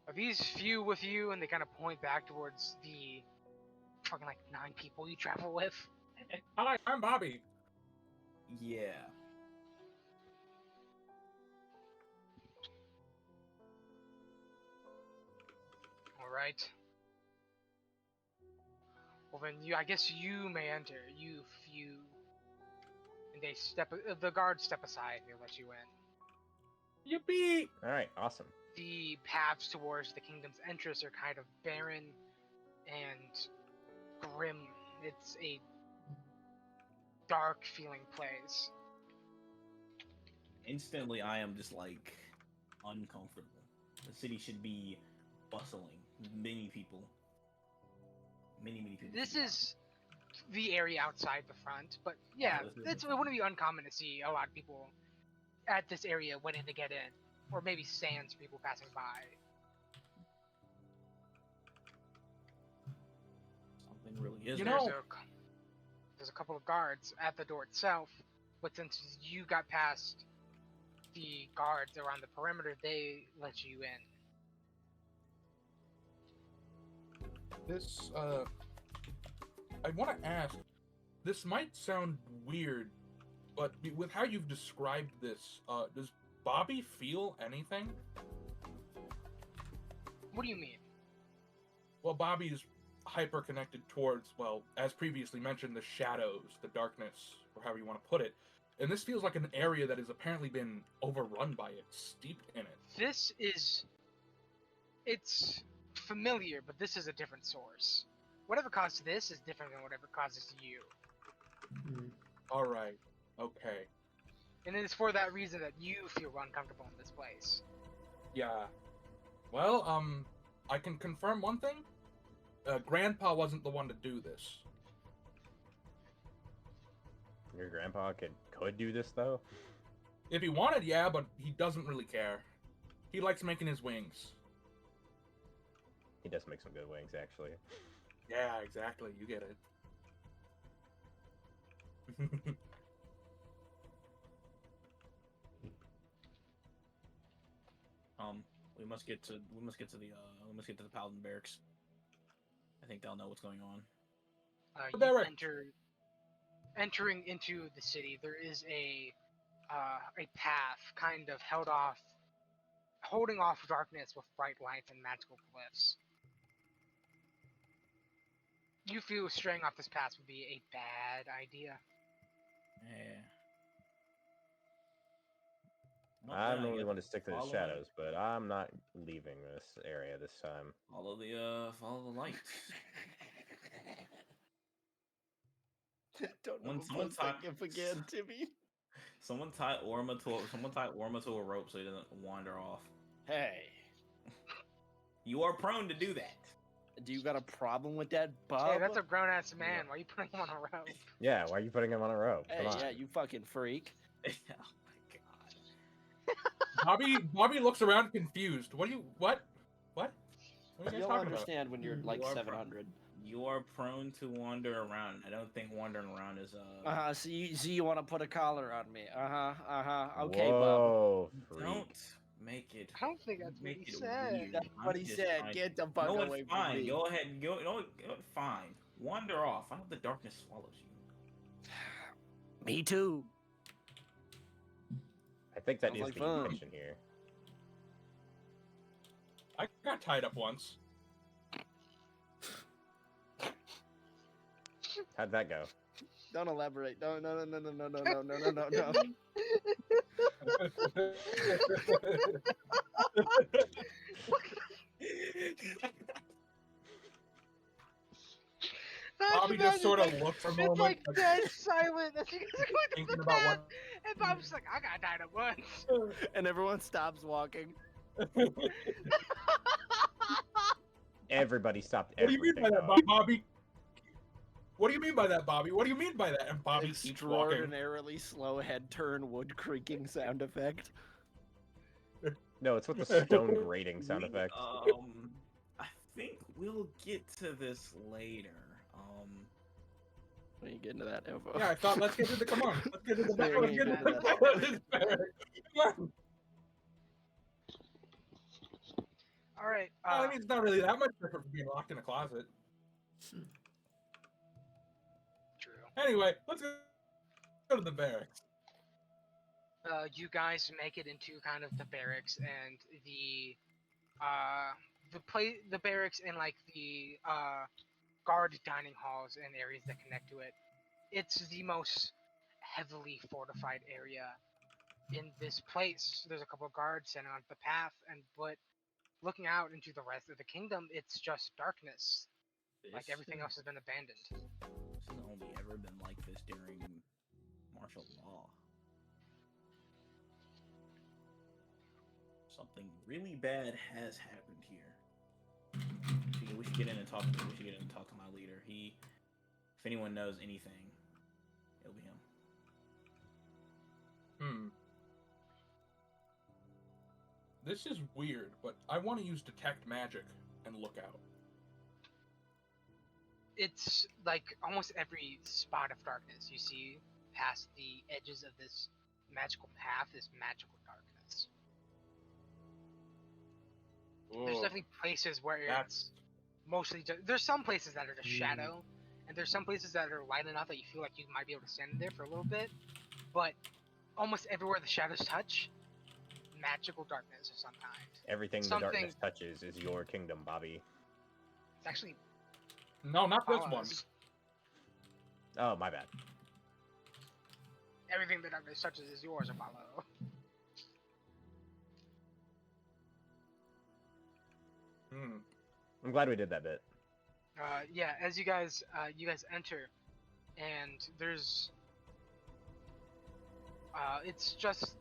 Are these few with you? And they kind of point back towards the fucking like 9 people you travel with. Hi, I'm Bobby. Yeah. All right. Well then, I guess you may enter. You few, and the guards step aside and they let you in. Yippee! All right, awesome. The paths towards the kingdom's entrance are kind of barren and grim. It's a dark feeling place. Instantly, I am just like uncomfortable. The city should be bustling. Many people. Many people. This is the area outside the front, but yeah, it wouldn't be uncommon to see a lot of people at this area waiting to get in, or maybe stands for people passing by. Something really is. You know- There's a couple of guards at the door itself, but since you got past the guards around the perimeter, they let you in. This, I want to ask, this might sound weird, but with how you've described this, does Bobby feel anything? What do you mean? Well, Bobby is hyper connected towards, well, as previously mentioned, the shadows, the darkness, or however you want to put it. And this feels like an area that has apparently been overrun by it, steeped in it. It's familiar, but this is a different source. Whatever caused this is different than whatever causes you. All right. Okay. And it is for that reason that you feel uncomfortable in this place. Yeah. Well, I can confirm one thing. Grandpa wasn't the one to do this. Your grandpa could do this though. If he wanted, yeah, but he doesn't really care. He likes making his wings. He does make some good wings, actually. Yeah, exactly. You get it. We must get to the Paladin barracks. I think they'll know what's going on. You entering into the city. There is a path kind of holding off darkness with bright lights and magical glyphs. You feel straying off this path would be a bad idea. Yeah. I I normally guess want to stick to the follow shadows, but I'm not leaving this area this time. follow the lights. Don't When know someone post that talk- gif again, Timmy. Someone tie Orma to a rope so he doesn't wander off. Hey, You are prone to do that. do you got a problem with that, Bob? Hey, that's a grown ass man. Why are you putting him on a rope? Yeah, why are you putting him on a rope? Hey, Come on. yeah, you fucking freak. Oh my god. Bobby looks around confused. What? What are you guys You'll talking about? understand when you're like You are 700. You are prone to wander around. I don't think wandering around is So you want to put a collar on me? Okay, Bob. Whoa, freak. Don't make it. I don't think that's what make he it said. weird. That's what he just said. trying- Get the fuck No, away it's from fine. me. Go ahead. Fine. Wander off. I hope the darkness swallows you. Me too. I think that Sounds is like the fun. intention here. I got tied up once. How'd that go? Don't elaborate. No. Bobby just sort of looked for a moment. It's like dead silent as you guys are going Thinking to about the what- path, and Bob's just like, I got tied up once. And everyone stops walking. Everybody stopped What do you mean everything. by that, dog. Bobby? What do you mean by that, Bobby? What do you mean by that? And Bobby keeps walking. Extraordinarily slow head turn wood creaking sound effect. No, it's with the stone grating sound effect. I think we'll get to this later. When you get into that info. Yeah, I thought let's get to the come on. Let's get to the back. Yeah, Let's get yeah, to the yeah. back of this barrack. Come on. All right. I mean, it's not really that much different from being locked in a closet. True. Anyway, let's go to the barracks. You guys make it into kind of the barracks and the barracks and like the guard dining halls and areas that connect to it. It's the most heavily fortified area in this place. There's a couple of guards standing on the path, but looking out into the rest of the kingdom, it's just darkness. Like everything else has been abandoned. This has only ever been like this during martial law. Something really bad has happened here. We should get in and talk. We should get in and talk to my leader. If anyone knows anything, it'll be him. This is weird, but I want to use detect magic and look out. It's like almost every spot of darkness you see past the edges of this magical path is magical darkness. There's definitely places where it's mostly just, there's some places that are just shadow, and there's some places that are light enough that you feel like you might be able to stand in there for a little bit, but almost everywhere the shadows touch, magical darkness of some kind. Everything the Something- darkness touches is your kingdom, Bobby. It's actually No, not this one. follows. Oh, my bad. Everything the darkness touches is yours, Apollo. I'm glad we did that bit. Yeah, as you guys enter, and there's it's just,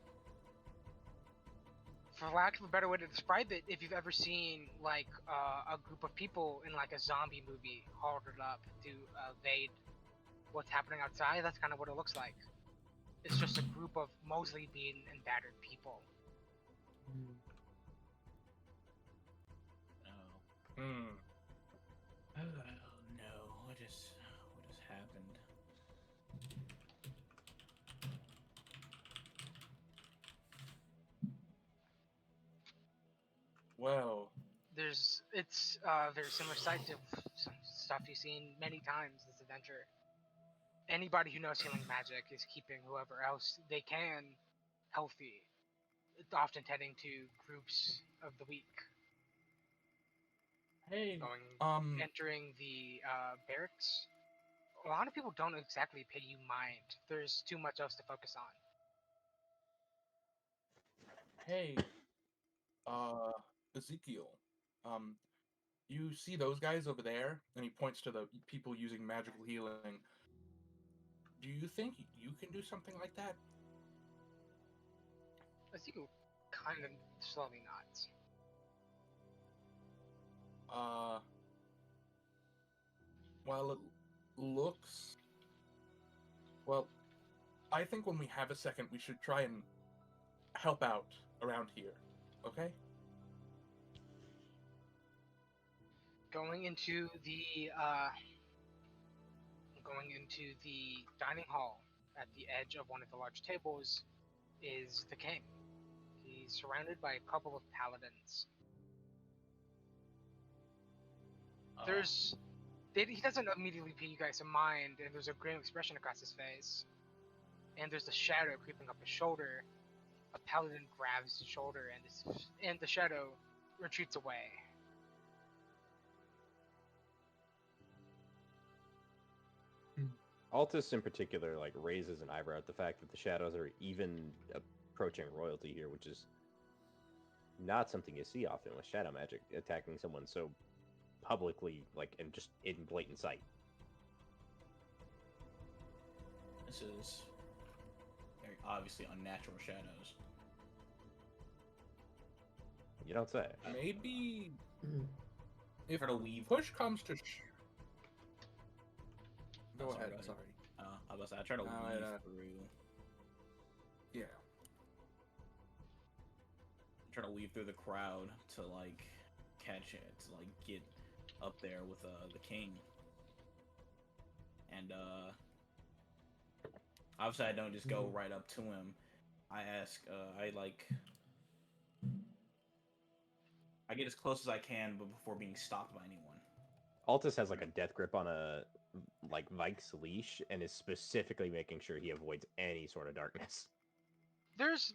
for lack of a better way to describe it, if you've ever seen like a group of people in like a zombie movie halted up to evade what's happening outside, that's kind of what it looks like. It's just a group of mostly beaten and battered people. Oh no! What has happened? Well, It's a very similar sight to some stuff you've seen many times this adventure. Anybody who knows healing magic is keeping whoever else they can healthy. It's often tending to groups of the weak. hey, Entering the barracks. A lot of people don't exactly pay you mind. There's too much else to focus on. Hey, Ezekiel, you see those guys over there? And he points to the people using magical healing. Do you think you can do something like that? Ezekiel kind of slowly nods. Uh, well, it looks. Well, I think when we have a second, we should try and help out around here. Okay? Going into the dining hall at the edge of one of the large tables is the king. He's surrounded by a couple of paladins. He doesn't immediately pay you guys in mind, and there's a grim expression across his face. And there's a shadow creeping up his shoulder. A paladin grabs his shoulder, and the shadow retreats away. Altus in particular like raises an eyebrow at the fact that the shadows are even approaching royalty here, which is not something you see often with shadow magic attacking someone so publicly, like, and just in blatant sight. This is very obviously unnatural shadows. You don't say. Maybe if Try to weave. push comes to Go Oh, ahead. go Sorry. I was about to say, I try to weave through. Yeah. Try to weave through the crowd to like catch it, to like get up there with the king. And obviously I don't just go right up to him. I ask, I get as close as I can, but before being stopped by anyone. Altus has like a death grip on a like Vike's leash and is specifically making sure he avoids any sort of darkness. There's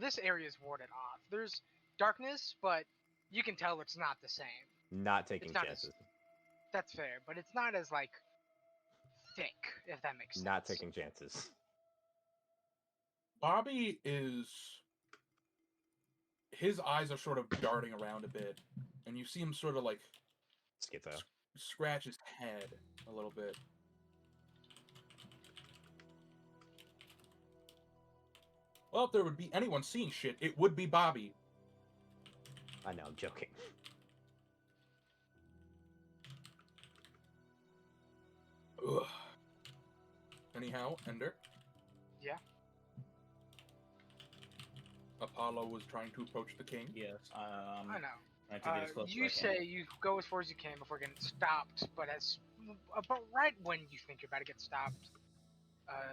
this area is warded off. There's darkness, but you can tell it's not the same. Not taking It's not chances. That's fair, but it's not as like thick, if that makes sense. Not taking chances. Bobby is. His eyes are sort of darting around a bit, and you see him sort of like Schizo. scratch his head a little bit. Well, if there would be anyone seeing shit, it would be Bobby. I know, I'm joking. Ugh. Anyhow, Ender. Yeah. Apollo was trying to approach the king. Yes, I know. I to get as close You as I can. say you go as far as you can before getting stopped, but right when you think you're about to get stopped,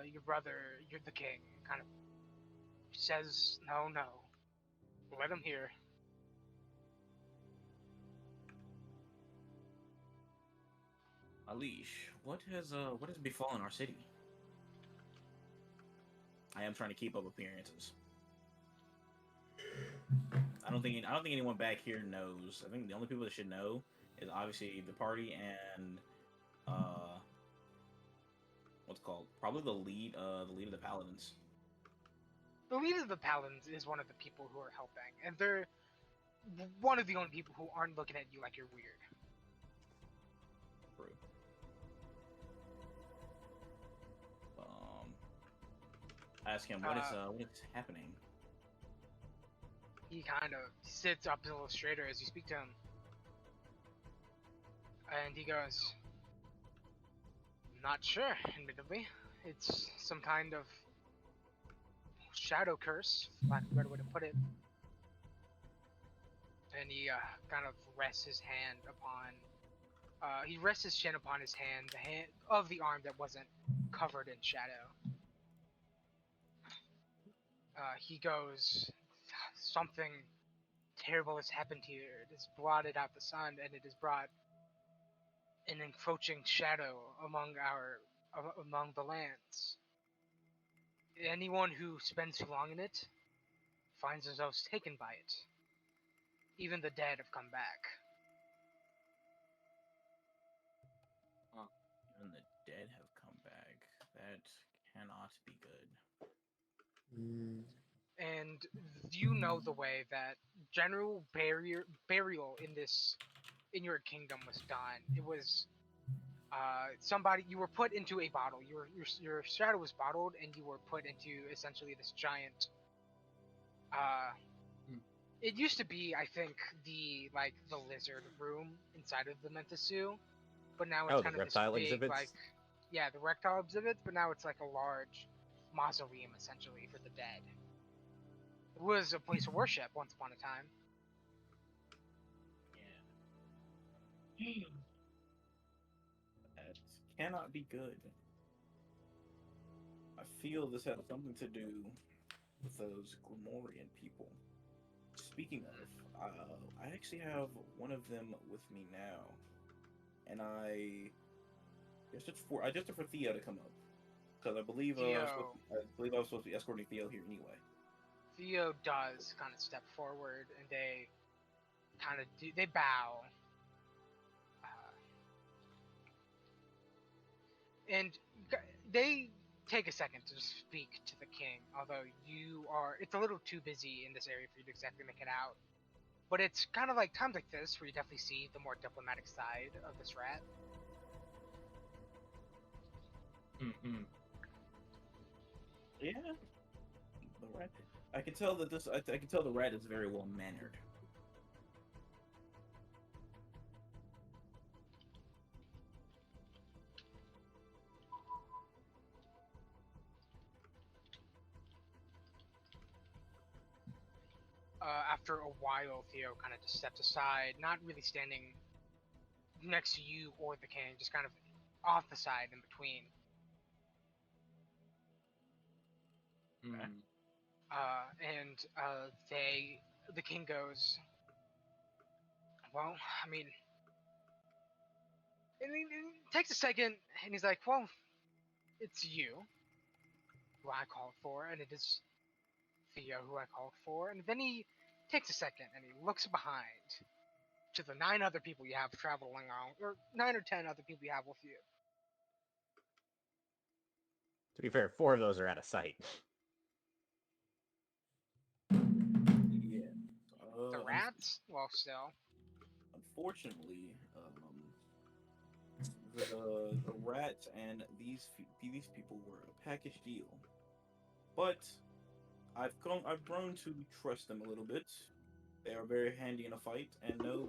your brother, you're the king, kind of says, "No, let him hear." Alish, what has befallen our city? I am trying to keep up appearances. I don't think anyone back here knows. I think the only people that should know is obviously the party and what's it called? Probably the lead of the paladins. The leader of the paladins is one of the people who are helping, and they're one of the only people who aren't looking at you like you're weird. True. Ask him what is happening. He kind of sits up a little straighter as you speak to him. And he goes, "Not sure, admittedly. It's some kind of shadow curse, for lack of a better way to put it." And he kind of rests his hand upon, he rests his chin upon his hand, the hand of the arm that wasn't covered in shadow. He goes, "Something terrible has happened here. It has blotted out the sun, and it has brought an encroaching shadow among the lands. Anyone who spends too long in it finds themselves taken by it. Even the dead have come back." Even the dead have come back. That cannot be good. and you know the way that general burial in your kingdom was done. It was somebody you were put into a bottle. Your shadow was bottled, and you were put into essentially this giant. Uh, Hmm. it used to be, I think, the lizard room inside of the Menthis, but now it's Oh, the kind of this reptile big exhibits. the reptile exhibit, but now it's like a large mausoleum essentially for the dead. It was a place of worship once upon a time. Yeah. That cannot be good. I feel this has something to do with those Grimorian people. Speaking of, I actually have one of them with me now, and I just for Theo to come up because Theo I believe I was supposed to be escorting Theo here anyway. Theo does kind of step forward, and they bow, uh, and they take a second to speak to the king. Although it's a little too busy in this area for you to exactly make it out. But it's kind of like times like this where you definitely see the more diplomatic side of this rat. Mm-mm. Yeah, the rat. I can tell that I can tell the rat is very well mannered. After a while, Theo kind of just steps aside, not really standing next to you or the king, just kind of off the side in between. Mm. The king goes, well, I mean, and he takes a second, and he's like, well, it's you who I called for, and it is Theo who I called for, and then he takes a second and he looks behind to the 9 other people you have traveling along, or 9 or 10 other people you have with you. To be fair, 4 of those are out of sight. Yeah. The rats, well, still. Unfortunately, the rat and these people were a package deal, but I've grown to trust them a little bit. They are very handy in a fight, and know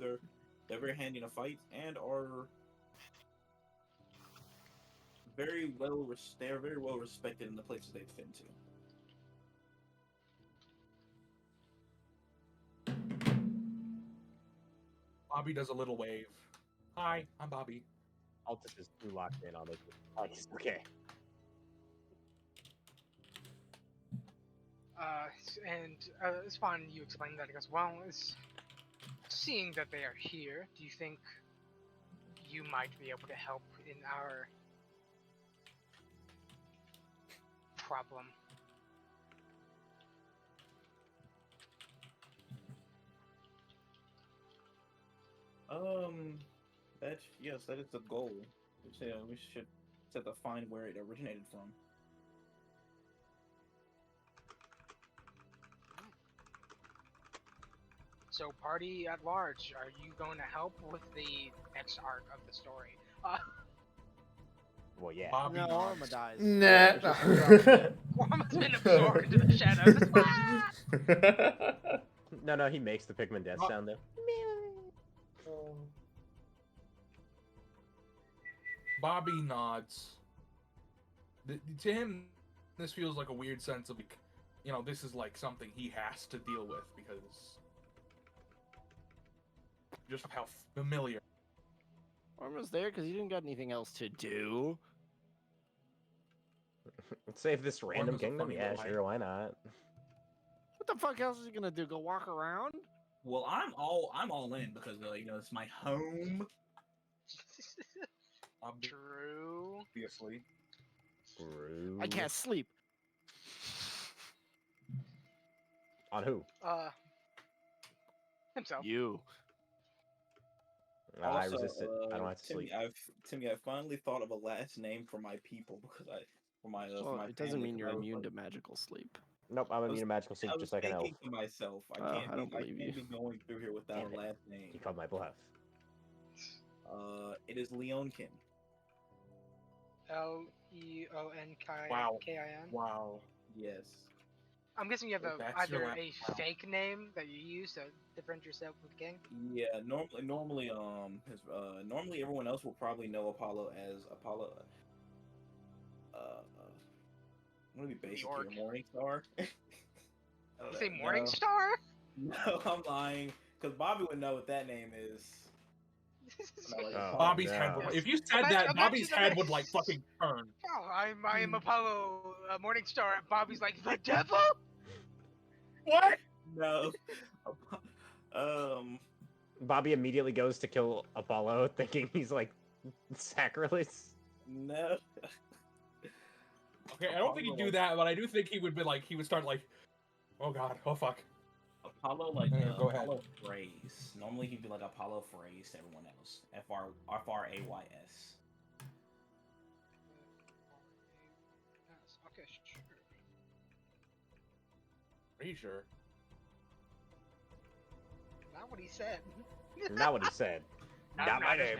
they're very handy in a fight, and are they're very well respected in the places they've been to. Bobby does a little wave. Hi, I'm Bobby. Altus is too locked in on it. Like, okay. It's fine. You explain that. He goes, well, seeing that they are here, do you think you might be able to help in our problem? Yes, that is the goal. We should have to find where it originated from. So, party at large, are you going to help with the next arc of the story? Well, yeah. Bobby No, nods. Arma dies. Nah. Gorma's been absorbed into the shadows. No, he makes the Pikmin death Oh. sound though. Bobby nods. To him, this feels like a weird sense of, like, this is like something he has to deal with because just how familiar. Arma's there because he didn't got anything else to do. Save this random Arma's a kingdom? funny Yeah, little sure, why not? What the fuck else is he gonna do? Go walk around? Well, I'm all in because it's my home. True. Obviously. I can't sleep. On who? Himself. You. I Also, resist it. I don't have to sleep. Timmy, I finally thought of a last name for my people because for my Well, for my it doesn't family, mean 'cause you're I was immune like- to magical sleep. Nope, I'm gonna need a magical I sync was just like an elf. thinking to myself, I Oh, can't I don't be, I believe can't you. be going through here without Damn a it. last He name. called my bluff. It is Leonkin. Wow. Leonkin. Wow. Yes. I'm guessing you have That's your either last. a Wow. fake name that you use to differentiate yourself from the king. Yeah. Normally everyone else will probably know Apollo as Apollo. I'm gonna be basic here. York. Morningstar. I don't You say know. Morning No, Star? no, I'm lying. Because Bobby would know what that name is. Not like Oh, Apollo. Bobby's head no. would. If you said that, Bobby's head would like fucking turn. Oh, I am Apollo Morning Star. Bobby's like the devil. What? No. um. Bobby immediately goes to kill Apollo, thinking he's like sacrilege. No. Okay, I don't think he'd do that, but I do think he would be like, he would start like, oh god, oh fuck. Apollo, like, Yeah, go ahead. Apollo phrase. Normally he'd be like Apollo phrase to everyone else. Frays. Okay, sure. Are you sure? Not what he said. Not what he said. Not my his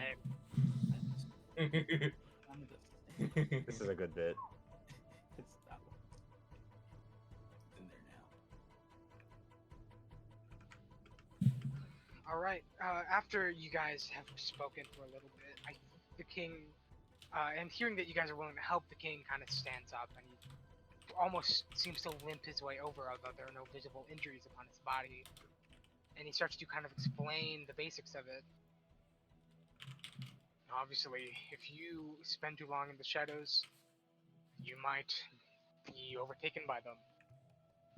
name. This is a good bit. It's that one. It's in there now. All right. After you guys have spoken for a little bit, the king, and hearing that you guys are willing to help, the king kind of stands up and he almost seems to limp his way over, although there are no visible injuries upon his body. And he starts to kind of explain the basics of it. Obviously, if you spend too long in the shadows, you might be overtaken by them.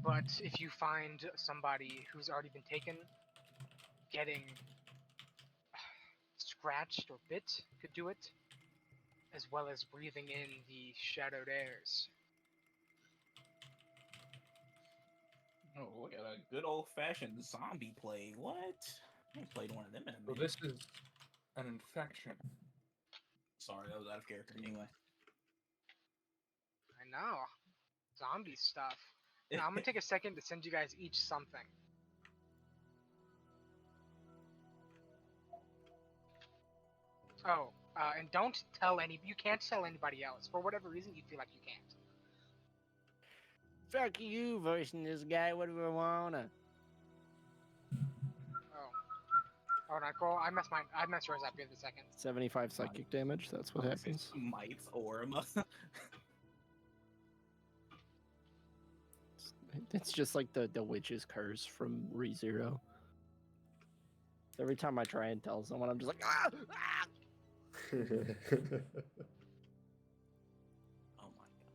But if you find somebody who's already been taken, getting scratched or bit could do it, as well as breathing in the shadowed airs. Oh, look at a good old-fashioned zombie play. What? I ain't played one of them in a So minute. this is an infection. Sorry, that was out of character anyway. I know. Zombie stuff. Now, I'm gonna take a second to send you guys each something. Oh, and don't tell you can't tell anybody else. For whatever reason, you feel like you can't. Fuck you, voicing this guy. What do I wanna? Oh, not cool. I messed yours up here the second. 75 psychic damage. That's what happens. Might's Orma. It's just like the witch's curse from ReZero. Every time I try and tell someone, I'm just like, ah! Ah! Oh my god.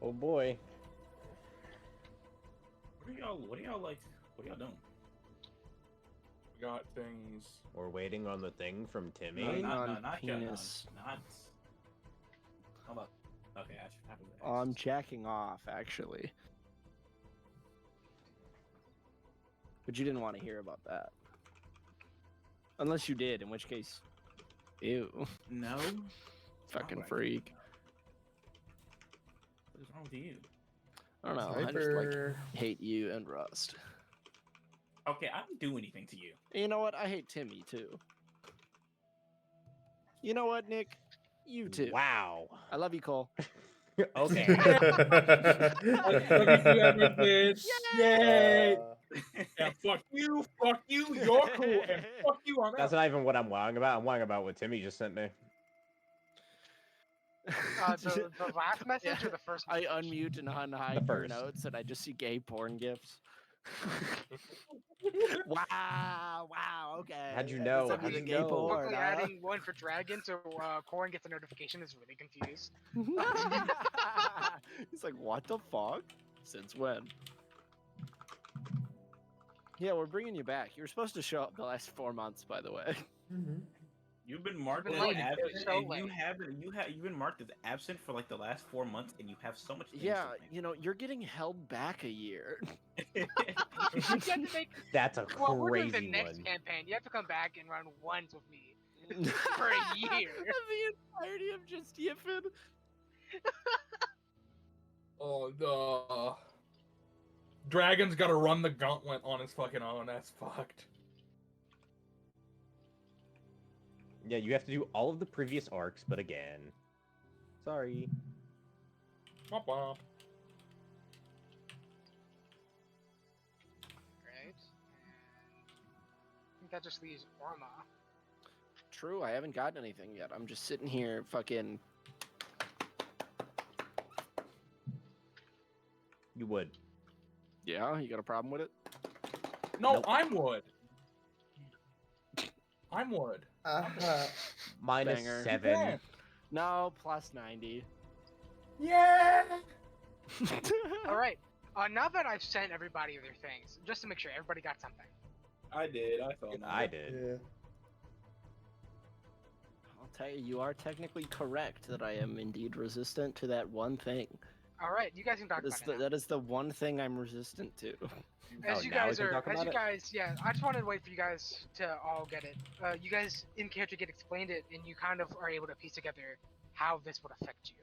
Oh boy. What are y'all doing? We got things. We're waiting on the thing from Timmy. No, not on yet, penis. not. How about? Okay, I should have to ask. I'm jacking off, actually. But you didn't want to hear about that. Unless you did, in which case, ew. No. Fucking Alright. freak. What is wrong with you? I don't know. I just like hate you and Rust. Okay, I didn't do anything to you. And you know what? I hate Timmy too. You know what, Nick? You too. Wow. I love you, Cole. Okay. Let me see everything. Yay! Yeah, fuck you, you're cool, and fuck you on That's that. not even what I'm lying about. I'm lying about what Timmy just sent me. The last message Yeah. or the first I message? unmute and unhide The your first. notes, and I just see gay porn gifs. Wow, okay. How'd you This know? will be How'd the you gay know? porn, Quickly huh? adding one for dragon, so Corin gets a notification. Is really confused. He's like, what the fuck? Since when? Yeah, we're bringing you back. You were supposed to show up the last 4 months, by the way. Mm-hmm. You've been marked been as late. absent, So and late. you've been marked as absent for like the last 4 months, and you have so much. Things Yeah, to think you know, you're getting held back a year. You have to make. That's a Well, we're doing the crazy next one. campaign. You have to come back and run ones with me for a year. The entirety of just Yifid. Oh no. Dragon's gotta run the gauntlet on his fucking own. That's fucked. Yeah, you have to do all of the previous arcs, but again. Sorry. Womp womp. Right. And I think that just leaves Orma. True, I haven't gotten anything yet. I'm just sitting here fucking. You would. Yeah, you got a problem with it? No, Nope. I'm wood. I'm wood. Uh-huh. Minus Banger. 7. Yeah. No, plus 90. Yeah. All right. Now that I've sent everybody their things, just to make sure everybody got something. I did. I thought. I did. Yeah. I'll tell you, you are technically correct that I am indeed resistant to that one thing. All right, you guys can talk That is, about it. Now. that is the one thing I'm resistant to. As Oh, you now we guys can are, talk as about you it? guys, yeah, I just wanted to wait for you guys to all get it. You guys in character get explained it, and you kind of are able to piece together how this would affect you.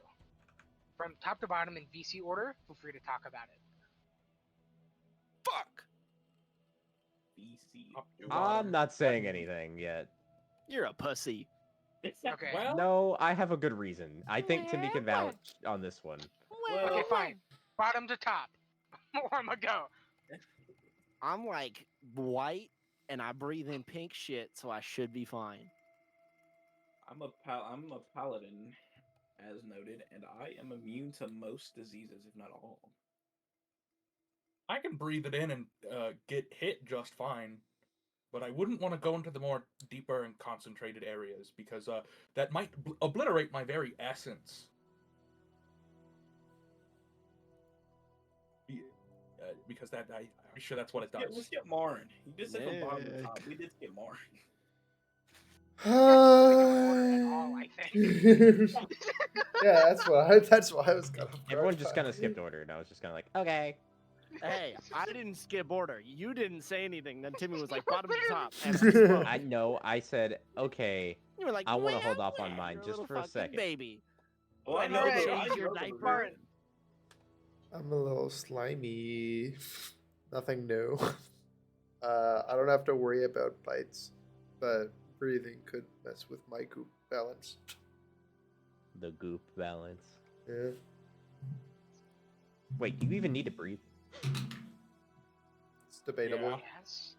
From top to bottom in VC order, feel free to talk about it. Fuck! BC. I'm not saying anything yet. You're a pussy. Okay. Well, No, I have a good reason. I think Timmy can vouch on this one. Okay, fine. Bottom to top. Orma, go. I'm like white and I breathe in pink shit, so I should be fine. I'm a paladin, as noted, and I am immune to most diseases, if not all. I can breathe it in and get hit just fine, but I wouldn't want to go into the more deeper and concentrated areas because that might obliterate my very essence. Because I'm sure that's what it does. Yeah, let's get Marin. You just said from bottom to Yeah. top. We did get Marin. All, I think. Yeah, that's why I was kind of. Everyone just kind of skipped order, and I was just kind of like, okay. Hey, I didn't skip order. You didn't say anything. Then Timmy was like bottom to top. And I spoke. I know. I said, okay. You were like, I wanna "Wah, hold off on wah," mine you're just little for a fucking second. baby. Oh, I know. Alright, the- change I your know the diaper. Marin. I'm a little slimy. Nothing new. I don't have to worry about bites, but breathing could mess with my goop balance. The goop balance. Yeah. Wait, do you even need to breathe? It's debatable. Yes.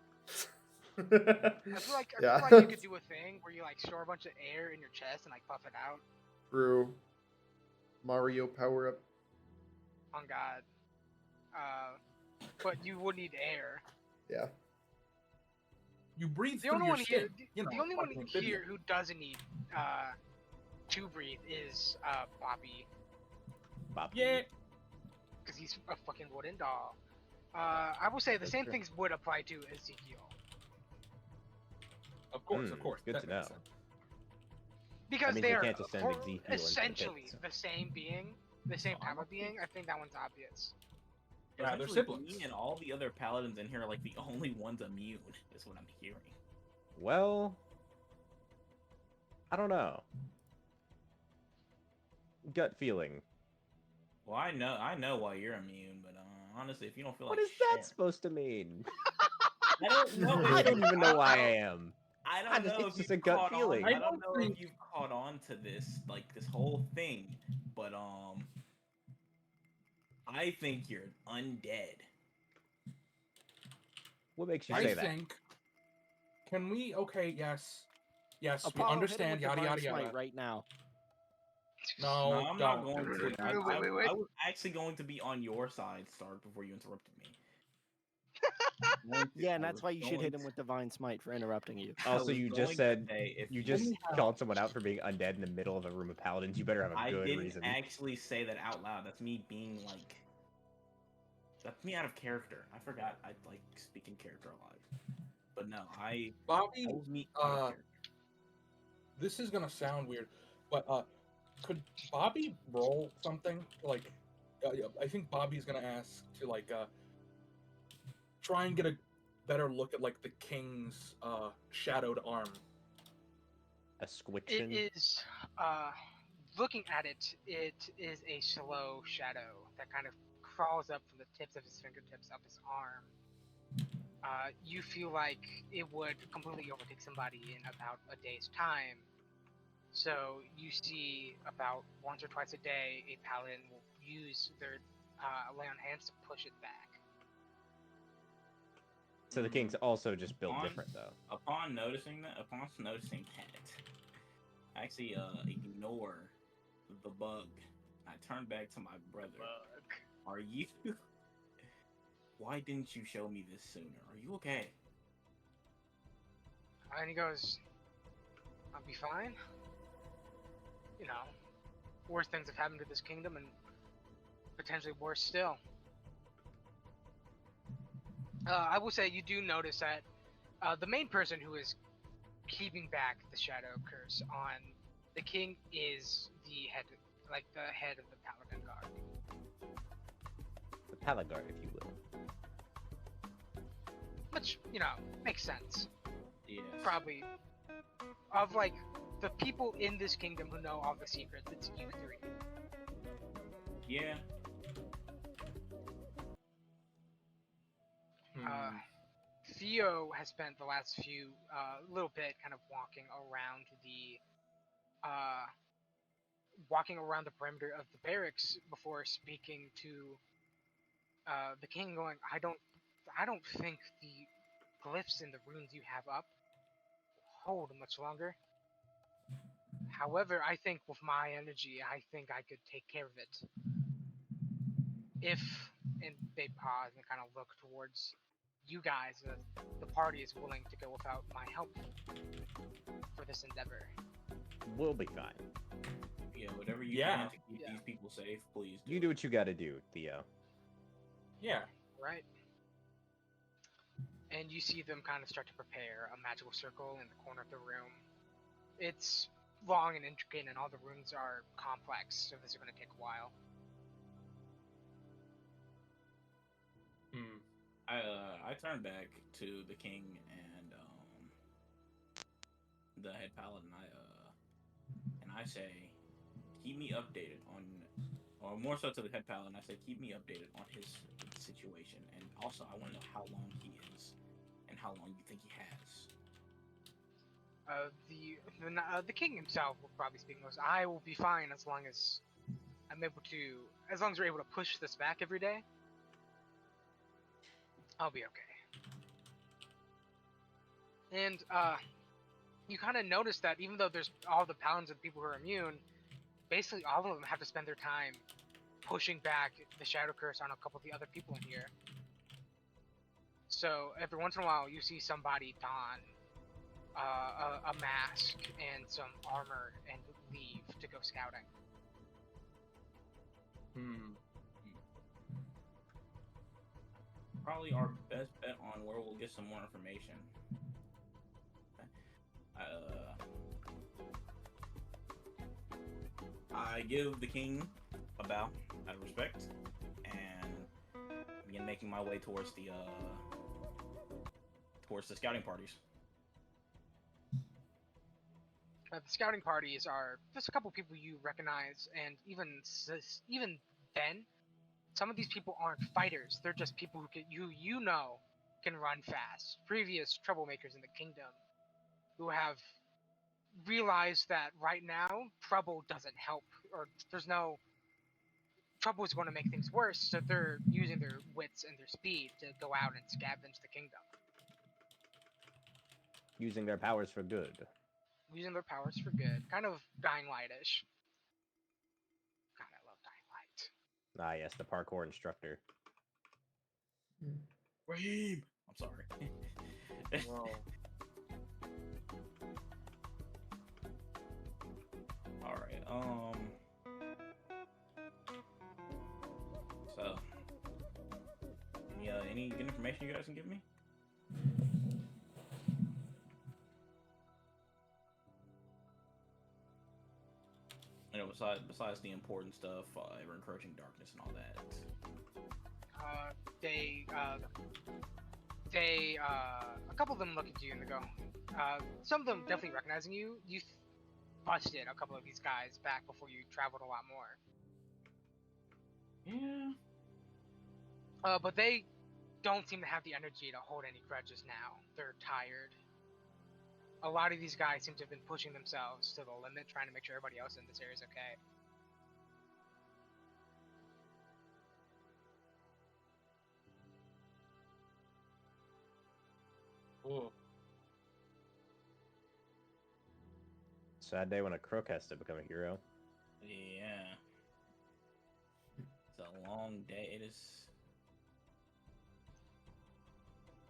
Yeah. I feel like you could do a thing where you like store a bunch of air in your chest and like puff it out. True. Mario power up. On God. But you would need air. Yeah. You breathe The through only your one skin. here, You know, the only one fucking amphibian. here who doesn't need to breathe is Bobby, Bop. Yeah. because he's a fucking wooden doll. I will say the That's same true. things would apply to Ezekiel. Of course. Good that to makes know. sense. Because means they we are can't just send Ezekiel into the essentially pits. the same being, the same type of being. I think that one's obvious. Yeah, they're Essentially, siblings. me and all the other paladins in here are like the only ones immune, is what I'm hearing. Well, I don't know. Gut feeling. Well, I know why you're immune, but honestly, if you don't feel What like is that sharing- supposed to mean? I don't know. I don't even know why I am. I don't know It's if just you've a gut caught feeling. on. I I don't don't know think- if you've caught on to this, like this whole thing, but I think you're undead. What makes you I say that? think. Can we? Okay. Yes. Yes. Apollo, we understand. hit him Yada with yada Divine yada. Smite right now. No, No, I'm not don't. going to. Wait. I was actually going to be on your side, Stark, before you interrupted me. Yeah, and I that's was why you should going hit him with Divine Smite for interrupting you. I Also, was you going just to said say, if you just Only how- called someone out for being undead in the middle of a room of paladins. You better have a I good didn't reason. actually say that out loud. That's me being like, that's me out of character. I forgot I like speaking character a lot. But no, Bobby, that was me out of character. this is gonna sound weird, but could Bobby roll something like? I think Bobby's gonna ask to like try and get a better look at like the king's shadowed arm. A It squitchin. is, looking at it, it is a slow shadow that kind of crawls up from the tips of his fingertips up his arm. You feel like it would completely overtake somebody in about a day's time. So you see about once or twice a day, a paladin will use their lay on hands to push it back. So the king's also just built different, though. Upon noticing that, I actually ignore the bug. I turn back to my brother. Are you? Why didn't you show me this sooner? Are you okay? And he goes, I'll be fine. You know, worse things have happened to this kingdom, and potentially worse still. I will say you do notice that the main person who is keeping back the shadow curse on the king is the head of the paladin guard. The Palagard, if you will. Which, you know, makes sense. Yes. Probably. Of, like, the people in this kingdom who know all the secrets, it's you three. Yeah. Theo has spent the last few little bit kind of walking around the perimeter of the barracks before speaking to the king, going, I don't think the glyphs and the runes you have up hold much longer. However, I think with my energy, I think I could take care of it. If, and they pause and kind of look towards you guys, the party is willing to go without my help for this endeavor. We'll be fine. Yeah, whatever you Yeah. can to keep these people safe, please do. You do what you gotta do, Theo. Yeah. Right? And you see them kind of start to prepare a magical circle in the corner of the room. It's long and intricate, and all the runes are complex, so this is going to take a while. I turn back to the king and the head paladin. I say, keep me updated on, or more so to the head paladin. I say, keep me updated on his situation, and also I want to know how long he is, and how long you think he has. The king himself will probably speak most. I will be fine as long as we're able to push this back every day. I'll be okay. And you kind of notice that even though there's all the paladins and people who are immune, basically all of them have to spend their time pushing back the shadow curse on a couple of the other people in here. So every once in a while, you see somebody don a mask and some armor and leave to go scouting. Probably our best bet on where we'll get some more information. I give the king a bow out of respect and begin making my way towards the scouting parties. The scouting parties are just a couple people you recognize, and even then, some of these people aren't fighters. They're just people who can run fast. Previous troublemakers in the kingdom who have realized that right now trouble doesn't help, or trouble is going to make things worse. So they're using their wits and their speed to go out and scavenge the kingdom. Using their powers for good. Using their powers for good. Kind of Dying Light-ish. God, I love Dying Light. Ah, yes, the parkour instructor. Raheem, I'm sorry. Whoa. All right. So, any good information you guys can give me? You know, besides the important stuff, ever encouraging darkness and all that. A couple of them look at you and they go, some of them definitely recognizing you. You busted a couple of these guys back before you traveled a lot more. Yeah. But they don't seem to have the energy to hold any grudges now. They're tired. A lot of these guys seem to have been pushing themselves to the limit, trying to make sure everybody else in this area is okay. Ooh. Sad day when a crook has to become a hero. Yeah. It's a long day. It is.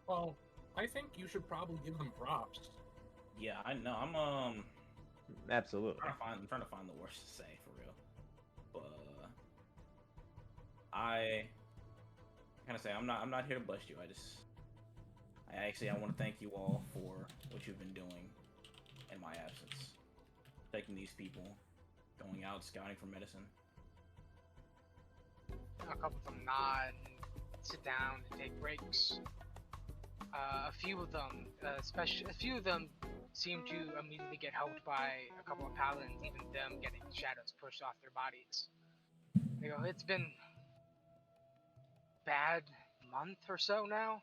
Well, I think you should probably give them props. Yeah, I know. I'm Absolutely. I'm trying to find the words to say for real. But I kind of say I'm not here to bust you. I want to thank you all for what you've been doing in my absence. Taking these people, going out scouting for medicine. A couple of them nod and sit down and take breaks. A few of them seem to immediately get helped by a couple of paladins, even them getting shadows pushed off their bodies. They go, it's been bad month or so now.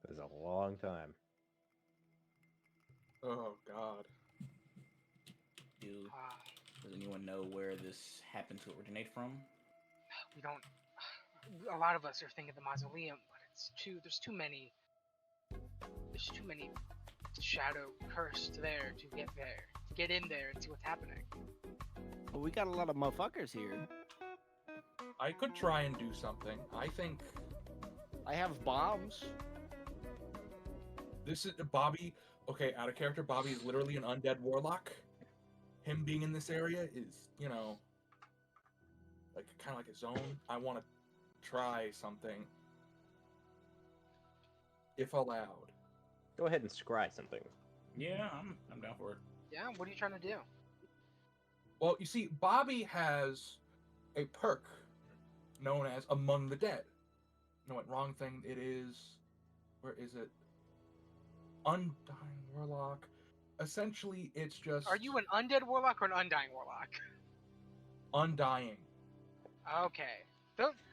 It was a long time. Oh God. Does anyone know where this happened to originate from? We don't. A lot of us are thinking the mausoleum, but there's too many. There's too many shadow cursed there to get there. To get in there and see what's happening. Well, we got a lot of motherfuckers here. I could try and do something. I think I have bombs. this is Bobby. Okay, out of character, Bobby is literally an undead warlock. Him being in this area is, like kind of like a zone. I want to try something, if allowed. Go ahead and scry something. Yeah, I'm down for it. Yeah, what are you trying to do? Well, you see, Bobby has a perk known as Among the Dead. No, what wrong thing it is. Where is it? Undying Warlock. Essentially, it's just Are you an undead warlock or an undying warlock? undying. Okay.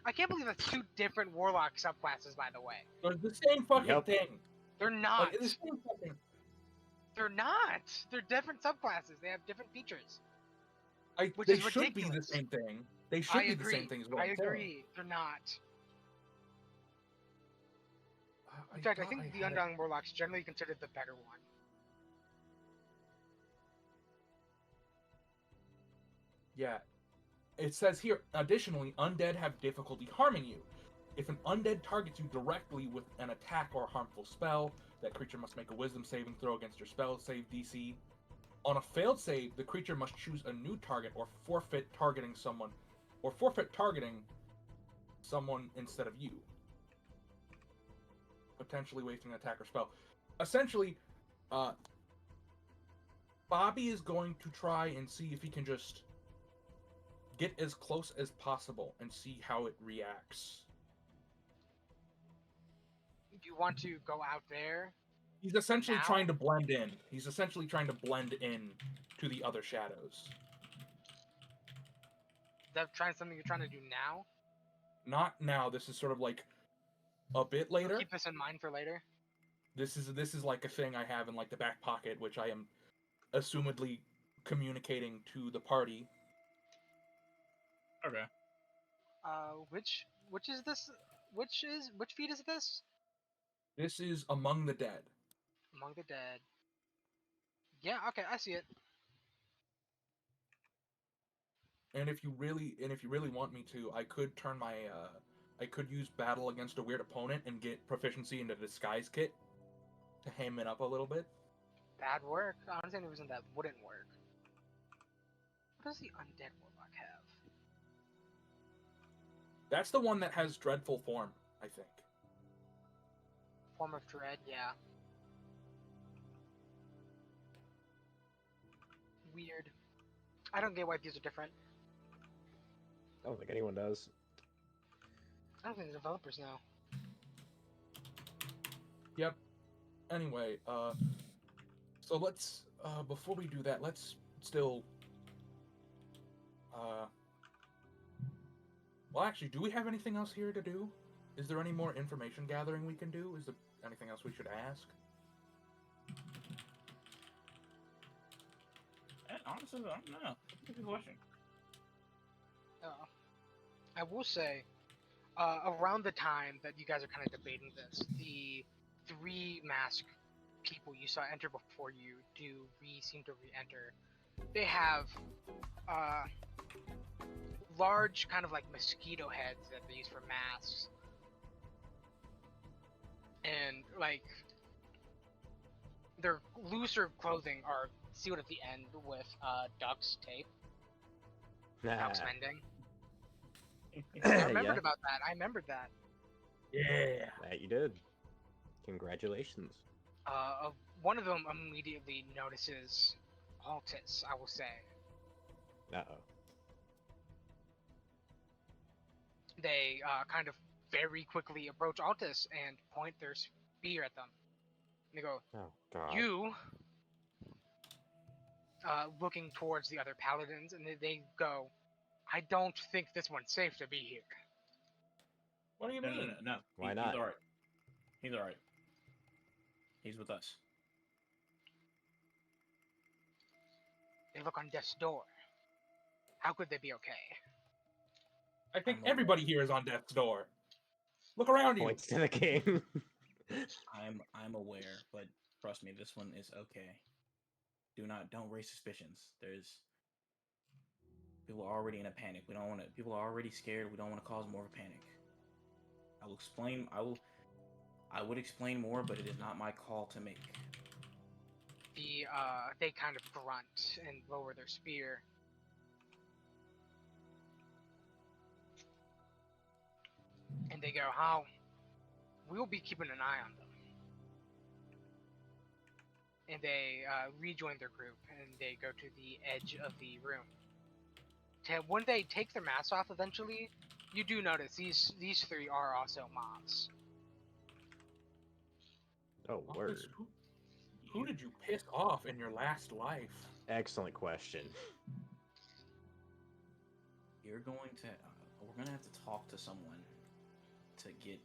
I can't believe that's two different warlock subclasses, by the way. They're the same fucking Yep. thing. They're not. Like, it's the same fucking. They're not. They're different subclasses. They have different features. Which They is should be the ridiculous. same thing. They should I be agree. the same thing as what I I'm saying. agree. They're not. I In fact, I thought think the had it. undying warlock's generally considered the better one. Yeah. It says here, additionally, undead have difficulty harming you. If an undead targets you directly with an attack or harmful spell, that creature must make a wisdom saving throw against your spell save DC. On a failed save, the creature must choose a new target or forfeit targeting someone instead of you. Potentially wasting an attack or spell. Essentially, Bobby is going to try and see if he can just get as close as possible and see how it reacts. Do you want to go out there? He's essentially Now? trying to blend in. He's essentially trying to blend in to the other shadows. Is that something you're trying to do now? Not now. This is sort of like a bit We'll later. keep this in mind for later. This is like a thing I have in like the back pocket, which I am assumedly communicating to the party. Okay. Which is this? Which feat is this? This is Among the Dead. Among the Dead. Yeah, okay, I see it. And if you really want me to, I could turn my I could use battle against a weird opponent and get proficiency in the disguise kit to ham it up a little bit. That'd work. Honestly, the reason that wouldn't work. What does the undead warlock have? That's the one that has dreadful form, I think. Form of dread, yeah. Weird. I don't get why these are different. I don't think anyone does. I don't think the developers know. Yep. Anyway, so let's before we do that, let's still well, actually, do we have anything else here to do? Is there any more information gathering we can do? Is there anything else we should ask? Honestly, I don't know. That's a good question. I will say, around the time that you guys are kind of debating this, the 3 masked people you saw enter before you seem to re-enter. They have large kind of like mosquito heads that they use for masks, and like their looser clothing are sealed at the end with duck's tape, duck's mending. I remembered about that. I remembered that. Yeah. That you did. Congratulations. One of them immediately notices Altus, I will say. Uh-oh. They kind of very quickly approach Altus and point their spear at them. And they go, Oh, God. you, looking towards the other paladins, and they go, I don't think this one's safe to be here. What do you No, mean? no. Why not? He's alright. He's alright. He's with us. They look on death's door. How could they be okay? I think I'm everybody here is on death's door. Look around you. Points to the king. I'm aware, but trust me, this one is okay. Don't raise suspicions. There's people are already in a panic. We don't want to. People are already scared. We don't want to cause more of a panic. I will explain. I would explain more, but it is not my call to make. They kind of grunt and lower their spear. And they go, how? We'll be keeping an eye on them. And they rejoin their group, and they go to the edge of the room. When they take their masks off eventually, you do notice these 3 are also mobs. Oh, word. Who did you piss off in your last life? Excellent question. We're gonna have to talk to someone to get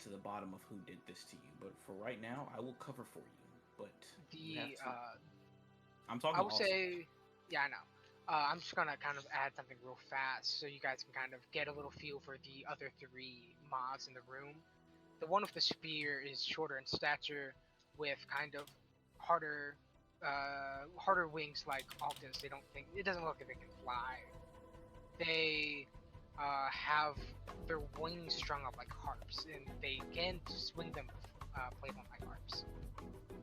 to the bottom of who did this to you. But for right now, I will cover for you. But I'm talking. I will say, yeah, I know. I'm just gonna kind of add something real fast so you guys can kind of get a little feel for the other 3 mobs in the room. The one with the spear is shorter in stature, with kind of harder wings like Altus. It doesn't look like they can fly. They have their wings strung up like harps, and they can swing them, play them like harps.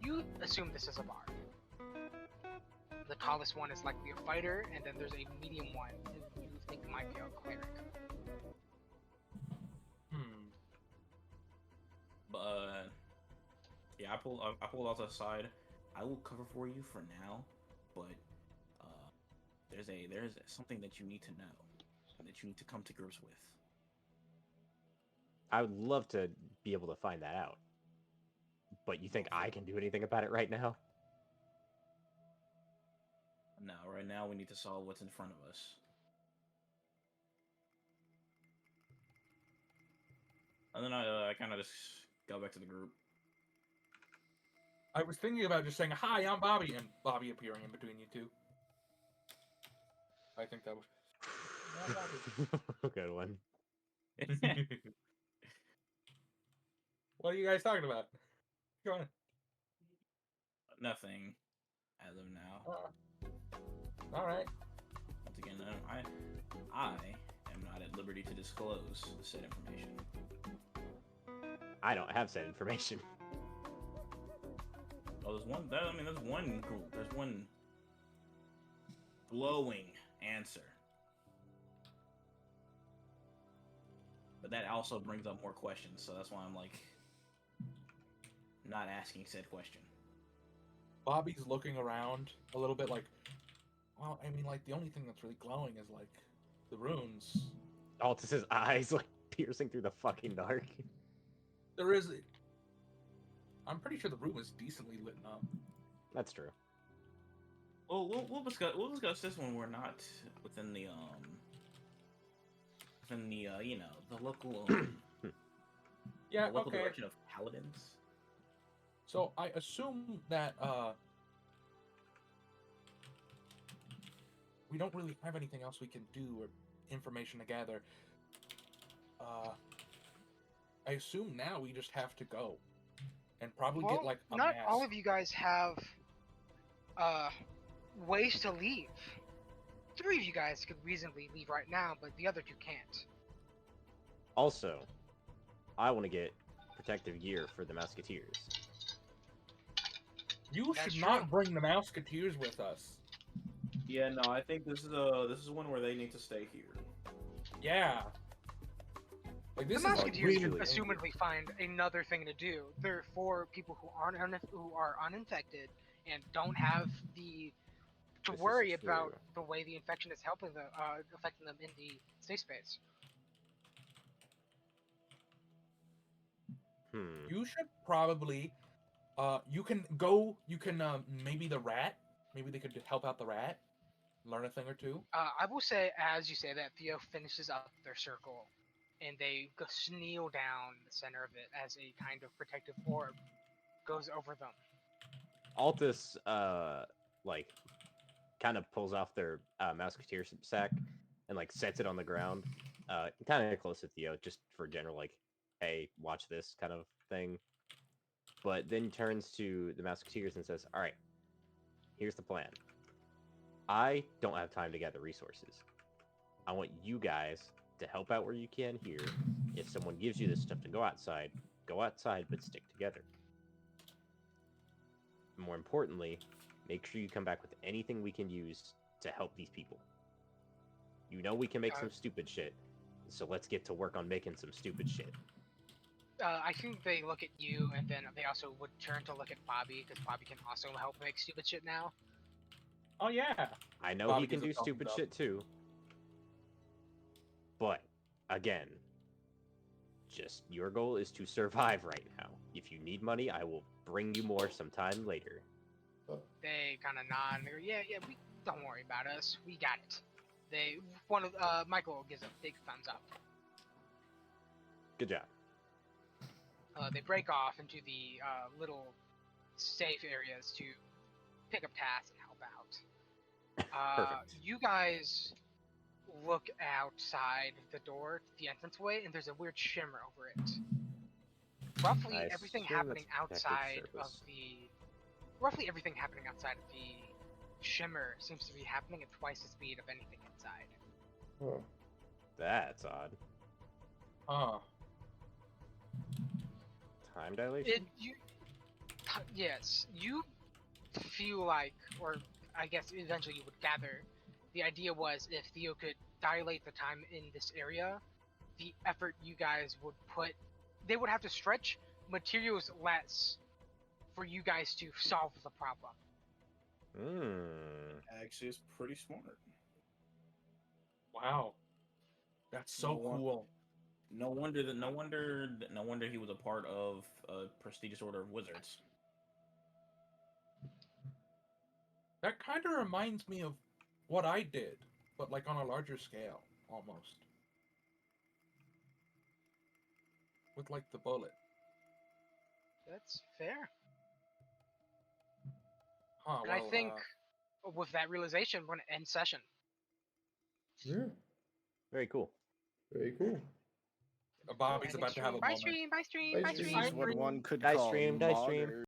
You assume this is a bard. The tallest one is likely a fighter, and then there's a medium one who you think might be a cleric. But yeah, I pulled out the side. I will cover for you for now, but there's something that you need to know, that you need to come to grips with. I would love to be able to find that out. But you think I can do anything about it right now? No, right now we need to solve what's in front of us. And then I kind of just go back to the group. I was thinking about just saying, hi, I'm Bobby, and Bobby appearing in between you 2. I think that was... Good one. What are you guys talking about? Go on. Nothing as of now. All right. Once again, I am not at liberty to disclose said information. I don't have said information. Oh, there's one. There's one glowing answer. But that also brings up more questions, so that's why I'm like not asking said question. Bobby's looking around a little bit like, well, I mean, like, the only thing that's really glowing is, like, the runes. Altus's eyes like piercing through the fucking dark. There is... I'm pretty sure the room is decently lit up. That's true. Well, we'll discuss this when we're not within the you know, the local Yeah, the local okay. direction of paladins. So I assume that we don't really have anything else we can do or information to gather. I assume now we just have to go and probably Well, get like a not mask. all of you guys have ways to leave. 3 of you guys could reasonably leave right now, but the other 2 can't. Also, I want to get protective gear for the Musketeers. You That's should true. not bring the Musketeers with us. Yeah, no, I think this is one where they need to stay here. Yeah. Like this The is like Musketeers really could assumedly find another thing to do. They're for people who are uninfected and don't have the to This is worry about true. the way the infection is helping them, affecting them in the safe space. You should probably you can maybe the rat, maybe they could help out the rat, learn a thing or two. I will say, as you say that, Theo finishes up their circle, and they kneel down the center of it as a kind of protective orb goes over them. Altus, like, kind of pulls off their Musketeer sack and, like, sets it on the ground, kind of close to Theo, just for general, like, hey, watch this kind of thing. But then turns to the Musketeers and says, all right, here's the plan. I don't have time to gather resources. I want you guys to help out where you can here. If someone gives you this stuff to go outside, but stick together. More importantly, make sure you come back with anything we can use to help these people. You know we can make some stupid shit, so let's get to work on making some stupid shit. I think they look at you, and then they also would turn to look at Bobby, because Bobby can also help make stupid shit now. Oh yeah. I know Bobby he can do gives a thumbs stupid up. shit too. But, again, just your goal is to survive right now. If you need money, I will bring you more sometime later. They kind of nod and they go, yeah, we don't worry about us. We got it. Michael gives a big thumbs up. Good job. They break off into the little safe areas to pick up tasks and help out. Perfect. You guys look outside the door, the entranceway, and there's a weird shimmer over it. Roughly I everything assume happening that's protective outside of service. roughly everything happening outside of the shimmer seems to be happening at twice the speed of anything inside. Oh. That's odd. Time dilation? Yes, you feel like, or I guess eventually you would gather, the idea was if Theo could dilate the time in this area, the effort you guys would put, they would have to stretch materials less for you guys to solve the problem. Actually, it's pretty smart. Wow. That's so cool. No wonder he was a part of a prestigious order of wizards. That kind of reminds me of what I did, but like on a larger scale, almost. With like the bullet. That's fair. Huh, And well, I think with that realization, we're going to end session. Yeah. Very cool. Very cool. Bobby's Ending about to have a stream. Bye moment. stream, bye stream, Bye bye stream. stream. This is what one could Dice call stream, dice stream. modern.